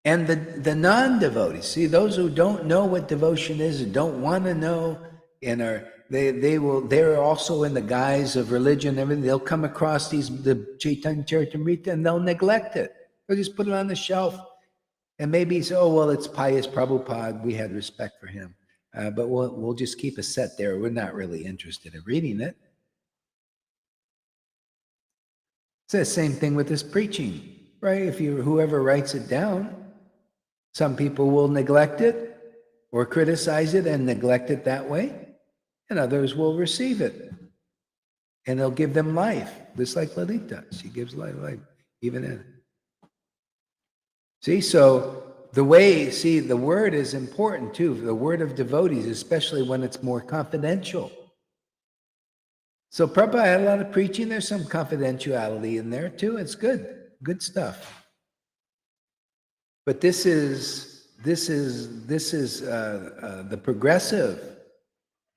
And the non-devotees, see, those who don't know what devotion is and don't want to know, and they're also in the guise of religion and everything, they'll come across the Chaitanya Charitamrita and they'll neglect it. They'll just put it on the shelf and maybe say, oh, well, it's pious Prabhupada, we had respect for him. But we'll just keep a set there. We're not really interested in reading it. It's the same thing with this preaching, right? If whoever writes it down, some people will neglect it or criticize it and neglect it that way, and others will receive it. And they'll give them life, just like Lalita. She gives life, even in it. See, so the word is important too, the word of devotees, especially when it's more confidential. So Prabhupada had a lot of preaching. There's some confidentiality in there too. It's good stuff. But this is the progressive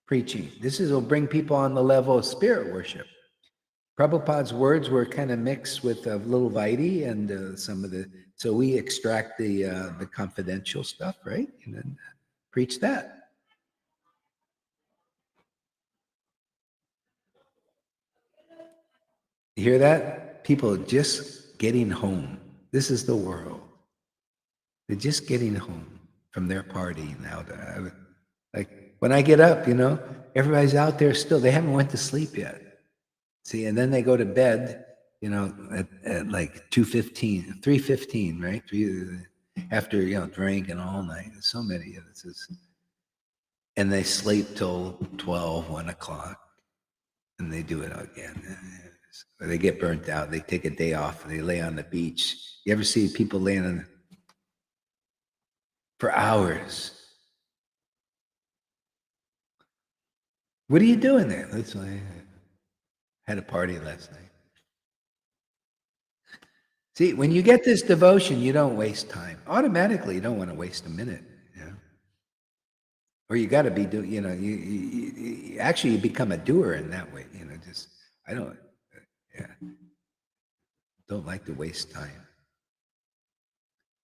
preaching. This will bring people on the level of spirit worship. Prabhupada's words were kind of mixed with a little Vaidhi and some of the. So we extract the confidential stuff, right, and then preach that. You hear that? People just getting home. This is the world. They're just getting home from their party now. Like when I get up, everybody's out there still. They haven't went to sleep yet. See, and then they go to bed, at like 2:15, 3:15, right? After drinking all night. There's so many of this. And they sleep till 12, 1 o'clock, and they do it again. Or they get burnt out. They take a day off and they lay on the beach. You ever see people laying for hours? What are you doing there? That's why I had a party last night. See, when you get this devotion, you don't waste time. Automatically, you don't want to waste a minute. Or you got to be doing. You actually become a doer in that way. I don't like to waste time,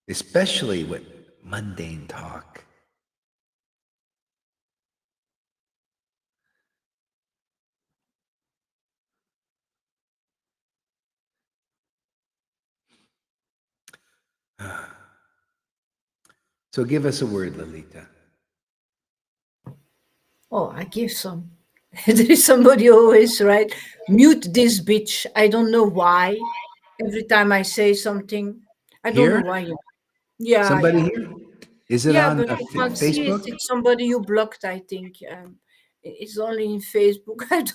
especially with mundane talk. So give us a word, Lalita. Oh, I give some. There is somebody always right. Mute this bitch. I don't know why. Every time I say something, I don't know Here? why. Yeah, Somebody yeah, here? Is it yeah. on But you can't see it. Facebook? It's somebody you blocked. I think. It's only in Facebook. I don't.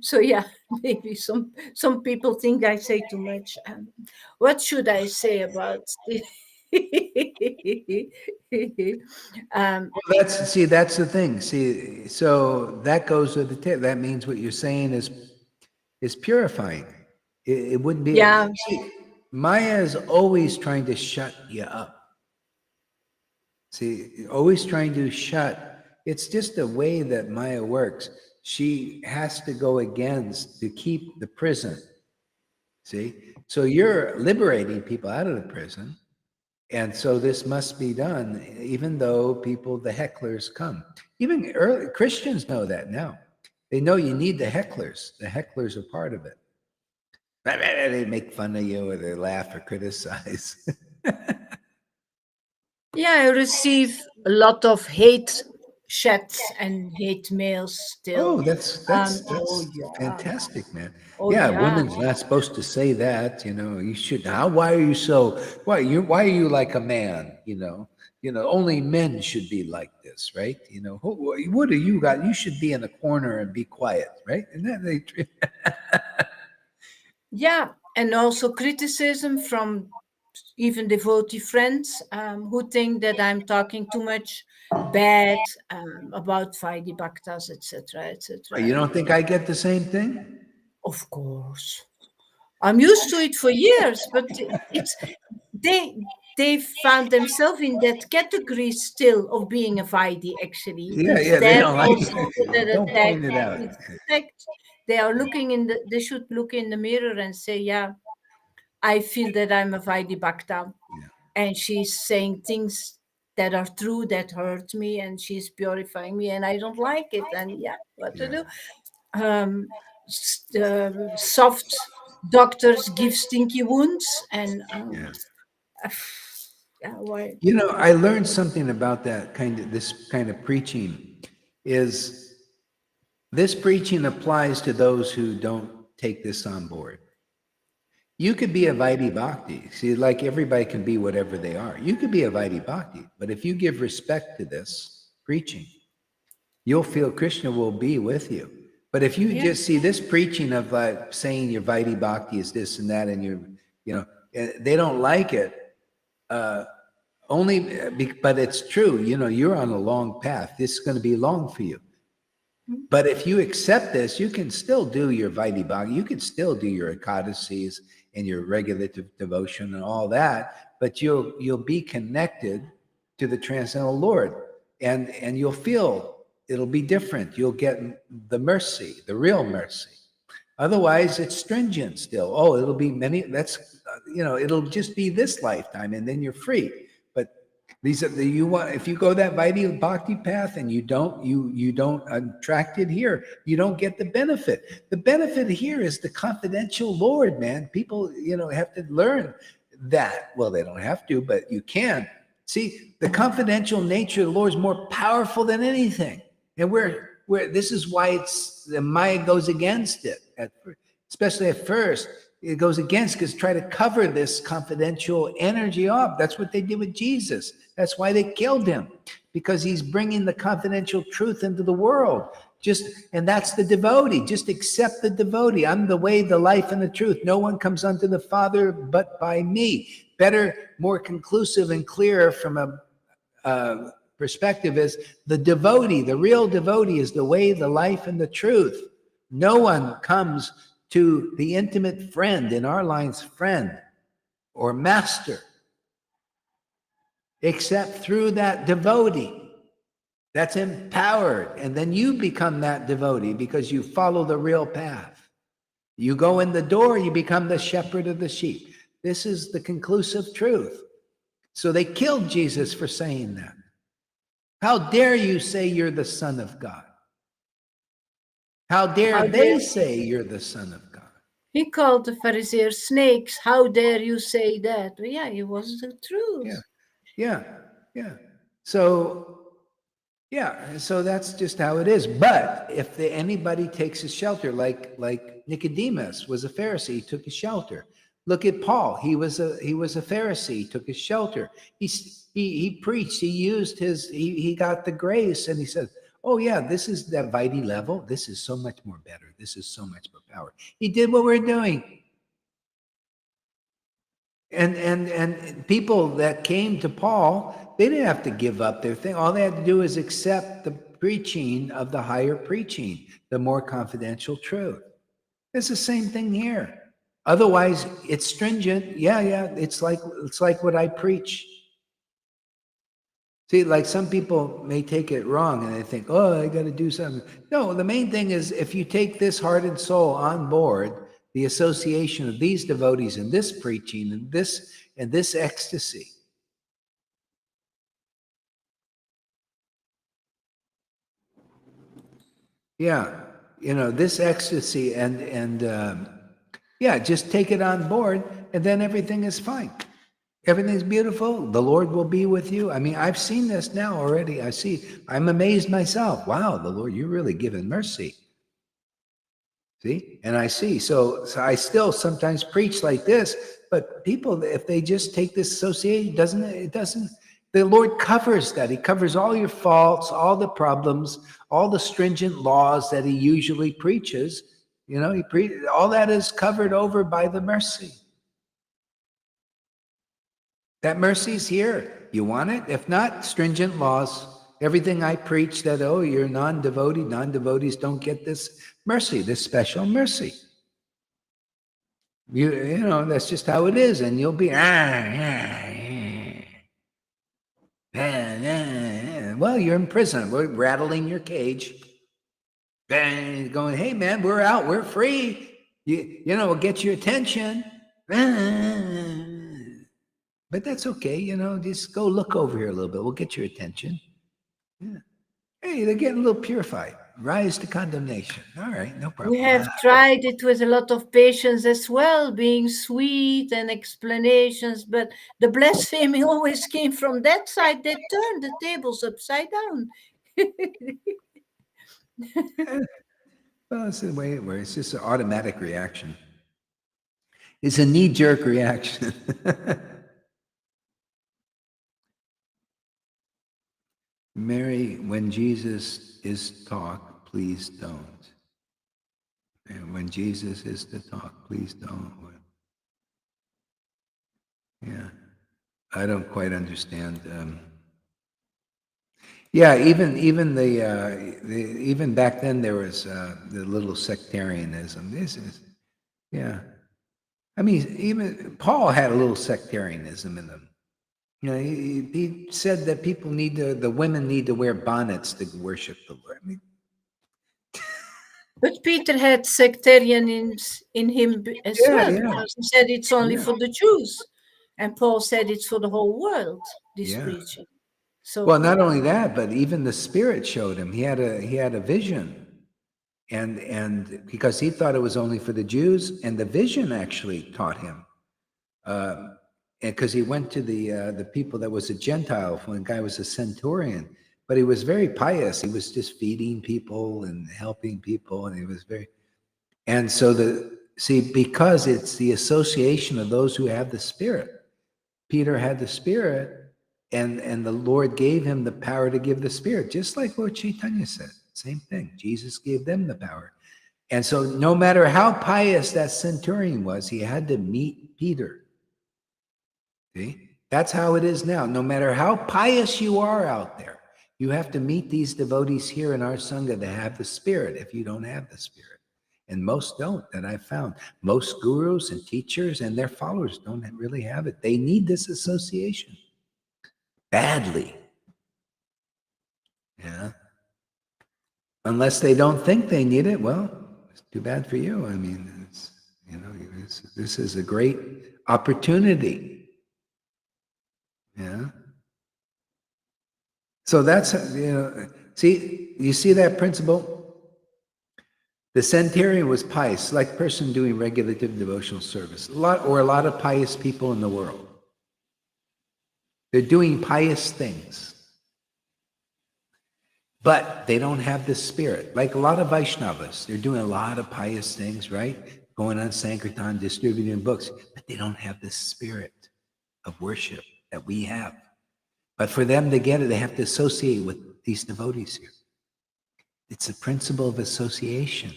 So yeah, maybe some people think I say too much. What should I say about? um, Well, that's the thing. See, so that goes with the tip. That means what you're saying is purifying. It wouldn't be. yeah, See, Maya is always trying to shut you up. See, always trying to shut. It's just the way that Maya works. She has to go against to keep the prison. See, so you're liberating people out of the prison. And so this must be done, even though the hecklers come. Even early Christians know that now. They know you need the hecklers. The hecklers are part of it. They make fun of you or they laugh or criticize. yeah. I receive a lot of hate chats and hate mails Oh, still. Oh that's yeah, fantastic, man. oh Yeah, a yeah. woman's not supposed to say that. You should. Why are you so? Why are you like a man? Only men should be like this, right? What do you got? You should be in a corner and be quiet, right? And then Yeah, and also criticism from even devotee friends who think that I'm talking too much bad about Vaidhi Bhaktas, etc., you etc. don't think I get the same thing? Of course, I'm used to it for years, but it's they they found themselves in that category still of being a Vaidhi. Actually, Yeah, it's yeah, they that don't like also it. that Don't attack. point it out. It's attacked. They are looking in the. They should look in the mirror and say, "Yeah, I feel that I'm a Vaidhi Bhakta." Yeah, And she's saying things that are true that hurt me, and she's purifying me, and I don't like it. And yeah, what to yeah, do? Soft doctors give stinky wounds, and yeah. yeah, why? I learned something about this kind of preaching is this preaching applies to those who don't take this on board. You could be a Vaidhi Bhakti. See, like everybody can be whatever they are. You could be a Vaidhi Bhakti, but if you give respect to this preaching, you'll feel Krishna will be with you. But if you Yeah, just see this preaching of like saying your Vaidhi Bhakti is this and that, and they don't like it. But it's true. You're on a long path. This is going to be long for you. But if you accept this, you can still do your Vaidhi Bhakti, you can still do your Ekadasis and your regular devotion and all that, but you'll be connected to the transcendental Lord, and you'll feel it'll be different. You'll get the mercy, the real mercy. Otherwise, it's stringent still. Oh, it'll be many. That's it'll just be this lifetime, and then you're free. But these are the you want. If you go that Vaidhi Bhakti path and you don't attract it here, you don't get the benefit. The benefit here is the confidential Lord, man. People, have to learn that. Well, they don't have to, but you can. See, the confidential nature of the Lord is more powerful than anything, and this is why the Maya goes against it, especially at first. It goes against because try to cover this confidential energy up. That's what they did with Jesus. That's why they killed him, because he's bringing the confidential truth into the world. And that's the devotee. Just accept the devotee. I'm the way, the life, and the truth. No one comes unto the Father but by me. Better, more conclusive and clearer from a perspective is the devotee. The real devotee is the way, the life, and the truth. No one comes to the intimate friend, in our lines, friend or master, except through that devotee that's empowered. And then you become that devotee because you follow the real path. You go in the door, you become the shepherd of the sheep. This is the conclusive truth. So they killed Jesus for saying that. How dare you say you're the Son of God? How dare they say you're the Son of God? He called the Pharisees snakes. How dare you say that? Well, yeah, it was the truth. Yeah. So that's just how it is. But if anybody takes a shelter, like Nicodemus was a Pharisee, he took a shelter. Look at Paul. He was a Pharisee, he took his shelter. He preached, he got the grace, and he said, oh yeah, this is that Vaidhi level. This is so much more better. This is so much more power. He did what we're doing. And people that came to Paul, they didn't have to give up their thing. All they had to do is accept the preaching of the higher preaching, the more confidential truth. It's the same thing here. Otherwise, it's stringent. Yeah. It's like what I preach. See, like some people may take it wrong and they think, oh, I got to do something. No, the main thing is if you take this heart and soul on board, the association of these devotees and this preaching and this ecstasy. Yeah, this ecstasy and just take it on board, and then everything is fine. Everything's beautiful. The Lord will be with you. I mean, I've seen this now already. I'm amazed myself. Wow, the Lord, you're really giving mercy. See? And I see. So I still sometimes preach like this, but people, if they just take this association, it doesn't, the Lord covers that. He covers all your faults, all the problems, all the stringent laws that he usually preaches. All that is covered over by the mercy. That mercy's here. You want it? If not, stringent laws. Everything I preach that, oh, you're non-devotee, non-devotees don't get this mercy, this special mercy. That's just how it is. And you'll be, well, you're in prison. We're rattling your cage. Going, hey, man, we're out. We're free. We'll get your attention. But that's okay, just go look over here a little bit. We'll get your attention. Yeah. Hey, they're getting a little purified. Rise to condemnation. All right, no problem. We have tried it with a lot of patience as well, being sweet and explanations, but the blasphemy always came from that side. They turned the tables upside down. Well, it's the way it works. It's just an automatic reaction. It's a knee-jerk reaction. Mary, when Jesus is talk, please don't. And when Jesus is to talk, please don't. Yeah, I don't quite understand. Yeah, even back then there was the little sectarianism. This is, yeah. I mean, even Paul had a little sectarianism in him. You know, he said that the women need to wear bonnets to worship the Lord. I mean, But Peter had sectarian in him as yeah, well, yeah, because he said it's only yeah, for the Jews. And Paul said it's for the whole world, this yeah. preaching. So, Well, not only that, but even the Spirit showed him. He had a vision, and because he thought it was only for the Jews, and the vision actually taught him. And because he went to the people that was a Gentile, when the guy was a centurion, but he was very pious. He was just feeding people and helping people, and he was very. And so because it's the association of those who have the Spirit. Peter had the Spirit, and the Lord gave him the power to give the Spirit, just like Lord Caitanya said. Same thing. Jesus gave them the power. And so no matter how pious that centurion was, he had to meet Peter. See? That's how it is now. No matter how pious you are out there, you have to meet these devotees here in our Sangha that have the Spirit if you don't have the Spirit. And most don't, that I've found. Most gurus and teachers and their followers don't really have it. They need this association badly. Yeah. Unless they don't think they need it, well, it's too bad for you. I mean, this is a great opportunity. Yeah. So that's, you see that principle? The centurion was pious, like a person doing regulative devotional service. A lot of pious people in the world. They're doing pious things, but they don't have the Spirit. Like a lot of Vaishnavas, they're doing a lot of pious things, right? Going on Sankirtan, distributing books, but they don't have the Spirit of worship that we have. But for them to get it, they have to associate with these devotees here. It's the principle of association.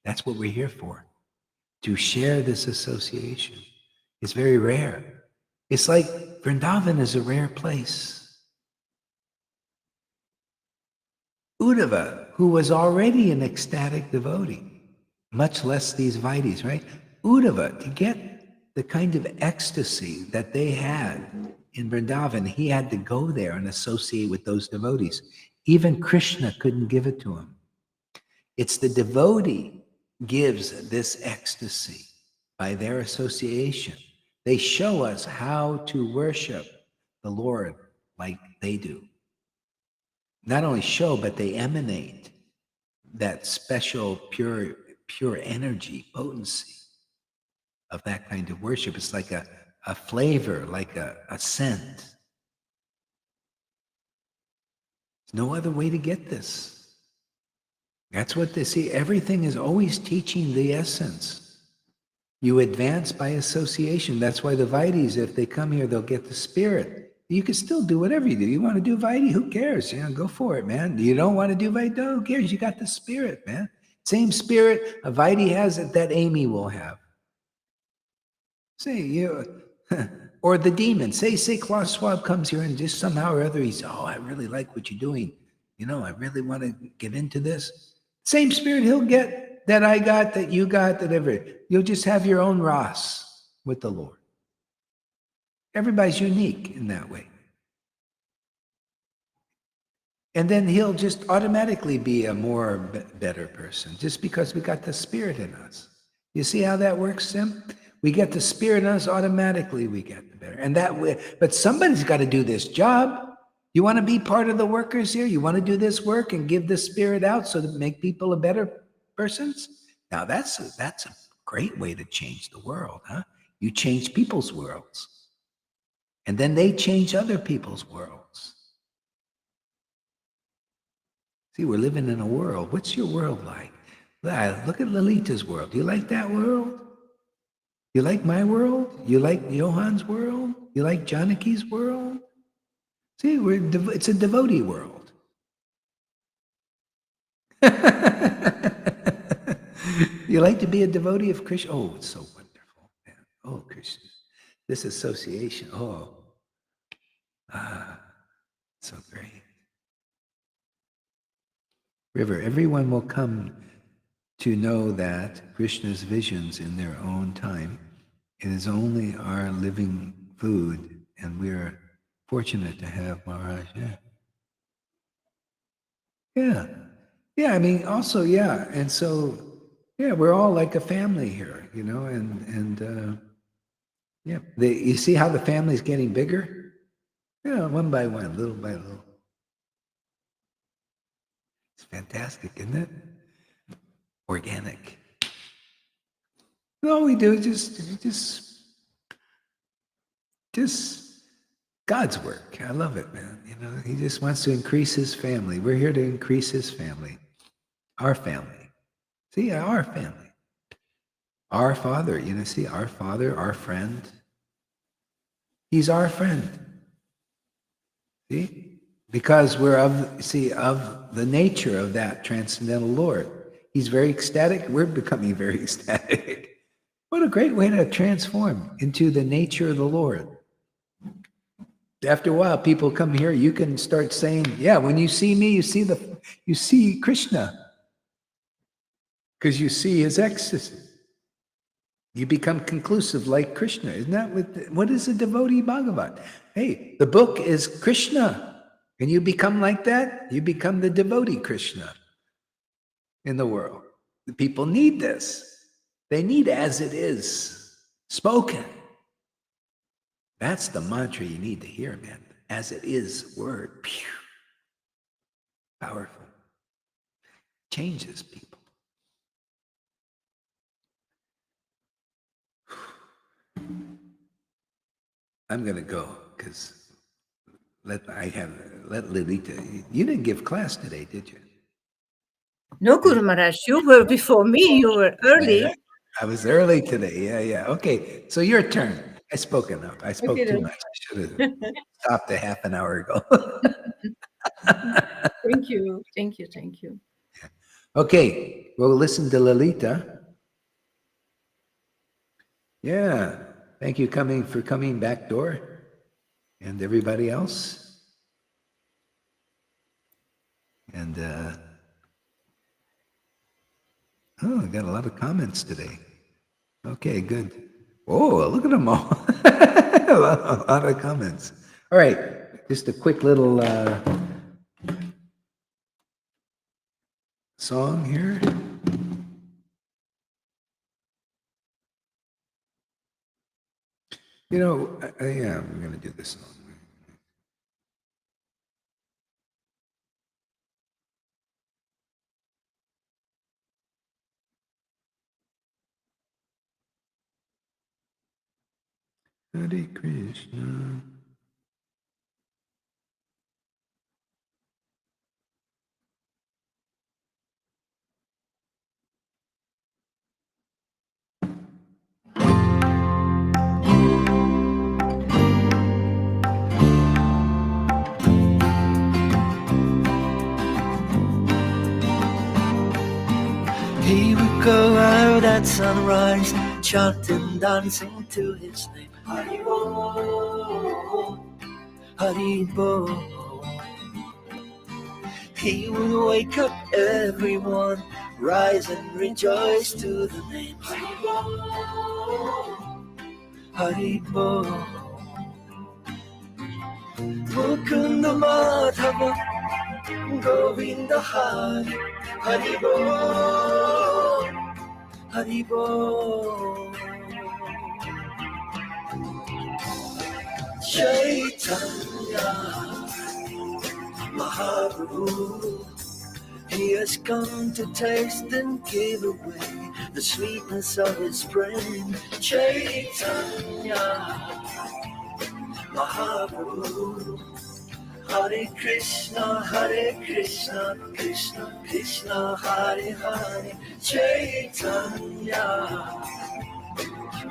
That's what we're here for, to share this association. It's very rare. It's like Vrindavan is a rare place. Uddhava, who was already an ecstatic devotee, much less these Vaidis, right? Uddhava, to get the kind of ecstasy that they had in Vrindavan, he had to go there and associate with those devotees. Even Krishna couldn't give it to him. It's the devotee gives this ecstasy by their association. They show us how to worship the Lord like they do. Not only show, but they emanate that special pure energy, potency of that kind of worship. It's like a flavor, like a scent. There's no other way to get this. That's what they see. Everything is always teaching the essence. You advance by association. That's why the Vaidis, if they come here, they'll get the Spirit. You can still do whatever you do. You want to do Vaidhi, who cares? Go for it, man. You don't want to do Vaidhi, who cares? You got the Spirit, man. Same Spirit a Vaidhi has that Amy will have. Say, or the demon. Say Klaus Schwab comes here and just somehow or other he's, I really like what you're doing. I really want to get into this. Same Spirit he'll get that I got, that you got, that every. You'll just have your own Ras with the Lord. Everybody's unique in that way. And then he'll just automatically be a better person just because we got the Spirit in us. You see how that works, Sim? We get the Spirit in us, automatically we get the better. And that way, but somebody's got to do this job. You want to be part of the workers here? You want to do this work and give the Spirit out so to make people a better persons? Now that's a great way to change the world, huh? You change people's worlds. And then they change other people's worlds. See, we're living in a world. What's your world like? Look at Lalita's world. Do you like that world? You like my world? You like Johan's world? You like Janaki's world? See, it's a devotee world. You like to be a devotee of Krishna? Oh, it's so wonderful, man. Oh, Krishna. This association. So great. river. Everyone will come to know that Krishna's visions in their own time. It is only our living food, and we're fortunate to have Maharaj. Yeah. Yeah. Yeah. I mean, also, yeah. And so, yeah, we're all like a family here, yeah. You see how the family's getting bigger? Yeah, one by one, little by little. It's fantastic, isn't it? Organic. All we do is just God's work. I love it, man. He just wants to increase his family. We're here to increase his family, our family. See, our family, our Father. See, our Father, our friend. He's our friend. See, because we're of the nature of that transcendental Lord. He's very ecstatic. We're becoming very ecstatic. What a great way to transform into the nature of the Lord. After a while, people come here, you can start saying, yeah, when you see me, you see Krishna. Because you see his ecstasy. You become conclusive like Krishna. Isn't that what is a devotee Bhagavat? Hey, the book is Krishna. And you become like that, you become the devotee Krishna in the world. The people need this. They need as it is spoken. That's the mantra you need to hear, man. As it is word. Pew. Powerful. Changes people. I'm going to go because let Lilita. You didn't give class today, did you? No, Guru Maharaj, you were before me. You were early. I was early today. Yeah. Okay, so your turn. I spoke enough. I spoke too much. I should have stopped a half an hour ago. Thank you. Thank you. Thank you. Okay, we'll listen to Lalita. Yeah, thank you for coming back door, and everybody else. And I got a lot of comments today. Okay, good. Oh, look at them all. a lot of comments. All right, just a quick little song here. Yeah, I'm going to do this song. Hare Krishna. He would go out at sunrise, chanting, dancing to his name. Haribo, Haribo. He would wake up everyone, rise and rejoice to the name. Haribo, Haribo. Mukunda Madhava, Govinda Hari, Haribo, Haribo. Chaitanya Mahaprabhu, he has come to taste and give away the sweetness of his brain. Chaitanya Mahaprabhu, Hare Krishna, Krishna Krishna, Hare Hare. Chaitanya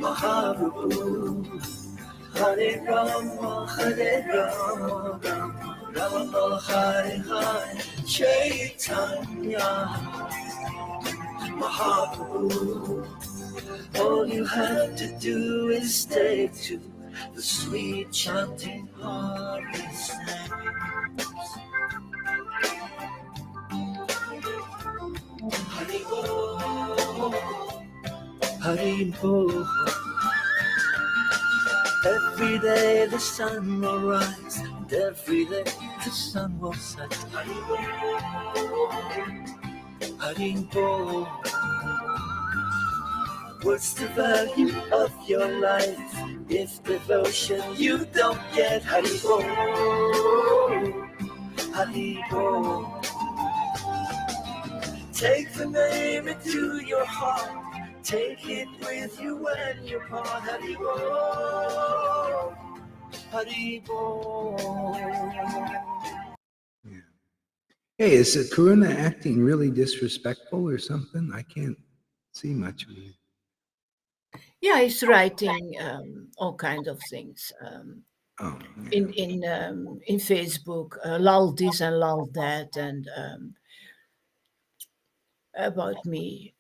Mahaprabhu, Hare Rama, Rama Rama, Hare Hare. Chaitanya Mahaprabhu, all you have to do is take to the sweet chanting Hari's name. Haribo. Every day the sun will rise, and every day the sun will set. Haribo. Haribo. What's the value of your life if devotion you don't get? Haribo. Haribo. Take the name into your heart. Take it with you when you part. Haribo. Haribo. Hey, is Karuna acting really disrespectful or something? I can't see much of it. Yeah, he's writing all kinds of things Oh, yeah. in Facebook, lol this and lol that, and about me.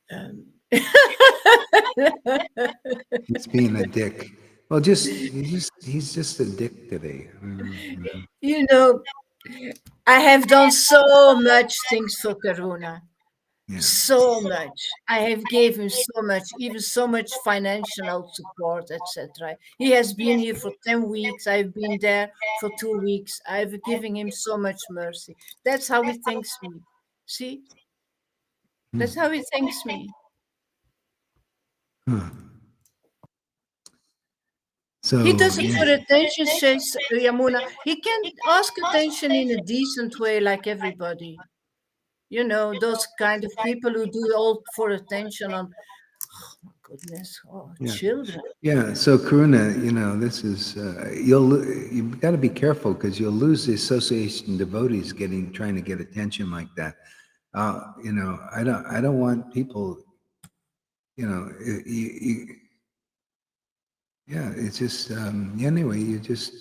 He's being a dick. Well, he's just a dick today. I don't know, you know. You know, I have done so much things for Karuna. Yeah. So much. I have given so much, even so much financial support, etc. He has been here for 10 weeks. I've been there for 2 weeks. I've given him so much mercy. That's how he thanks me. See? That's how he thanks me. Huh. So He does it yeah. for attention, says Yamuna. He can ask attention in a decent way, like everybody. You know, those kind of people who do all for attention on, oh my goodness, Yeah. children. Yeah, so Karuna, you know, this is you've got to be careful because you'll lose the association devotees trying to get attention like that. You know, I don't want people, you know, yeah, it's just anyway. It just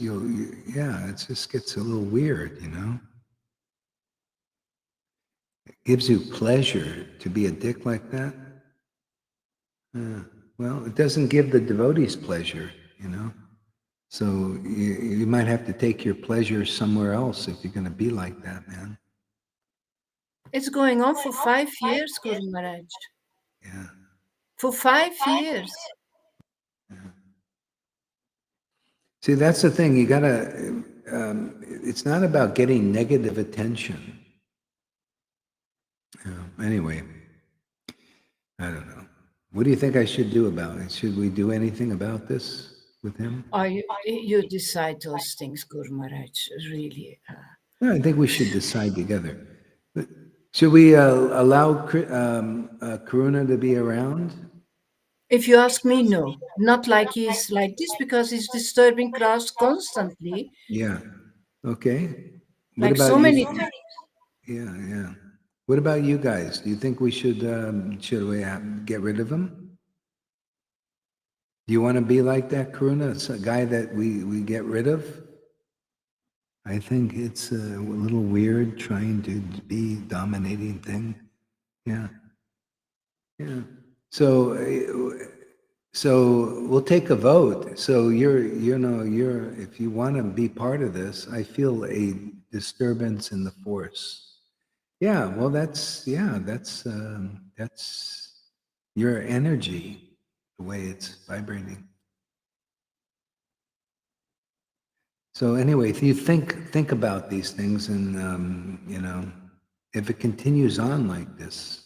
gets a little weird, you know. It gives you pleasure to be a dick like that. Well, it doesn't give the devotees pleasure, you know. So you might have to take your pleasure somewhere else if you're going to be like that, man. It's going on for 5 years, Guru Maharaj. Yeah. For 5 years. See, that's the thing. You gotta. It's not about getting negative attention. Anyway, I don't know. What do you think I should do about it? Should we do anything about this with him? You decide those things, Guru Maharaj, really. No, I think we should decide together. Should we allow Karuna to be around? If you ask me, no. Not like he's like this, because he's disturbing crowds constantly. Yeah. Okay. What Like about so you? many times. Yeah, yeah. What about you guys? Do you think we should we get rid of him? Do you want to be like that, Karuna? It's a guy that we get rid of? I think it's a little weird trying to be dominating thing. Yeah. Yeah. So we'll take a vote. So if you want to be part of this, I feel a disturbance in the force. Yeah, well, that's your energy, the way it's vibrating. So anyway, if you think about these things, and you know, if it continues on like this,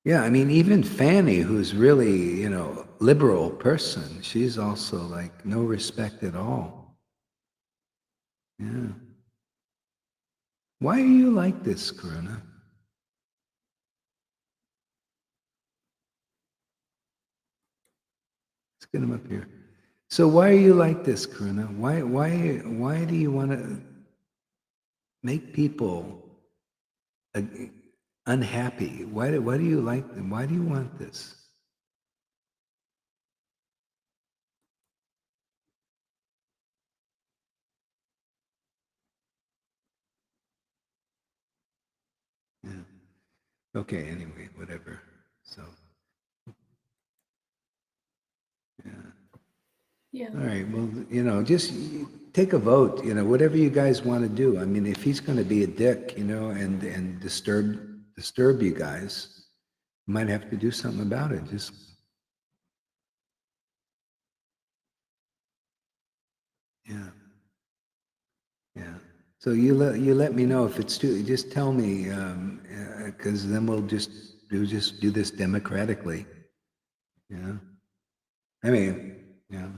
yeah, I mean, even Fanny, who's really, you know, liberal person, she's also like no respect at all. Yeah. Why are you like this, Karuna? Let's get him up here. So why are you like this, Karuna? Why do you want to make people unhappy? Why do you like them? Why do you want this? Yeah. Okay, anyway, whatever. So yeah. Yeah. All right. Well, you know, just take a vote, you know, whatever you guys want to do. I mean, if he's going to be a dick, you know, and disturb disturb you guys, you might have to do something about it. Just yeah. Yeah. So you let me know if it's too. Just tell me, because then we'll just do this democratically. Yeah. I mean, yeah.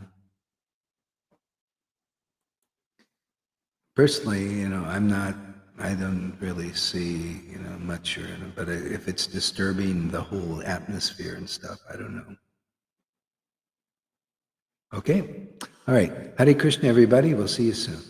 Personally, I don't really see, much, but if it's disturbing the whole atmosphere and stuff, I don't know. Okay. All right. Hare Krishna, everybody. We'll see you soon.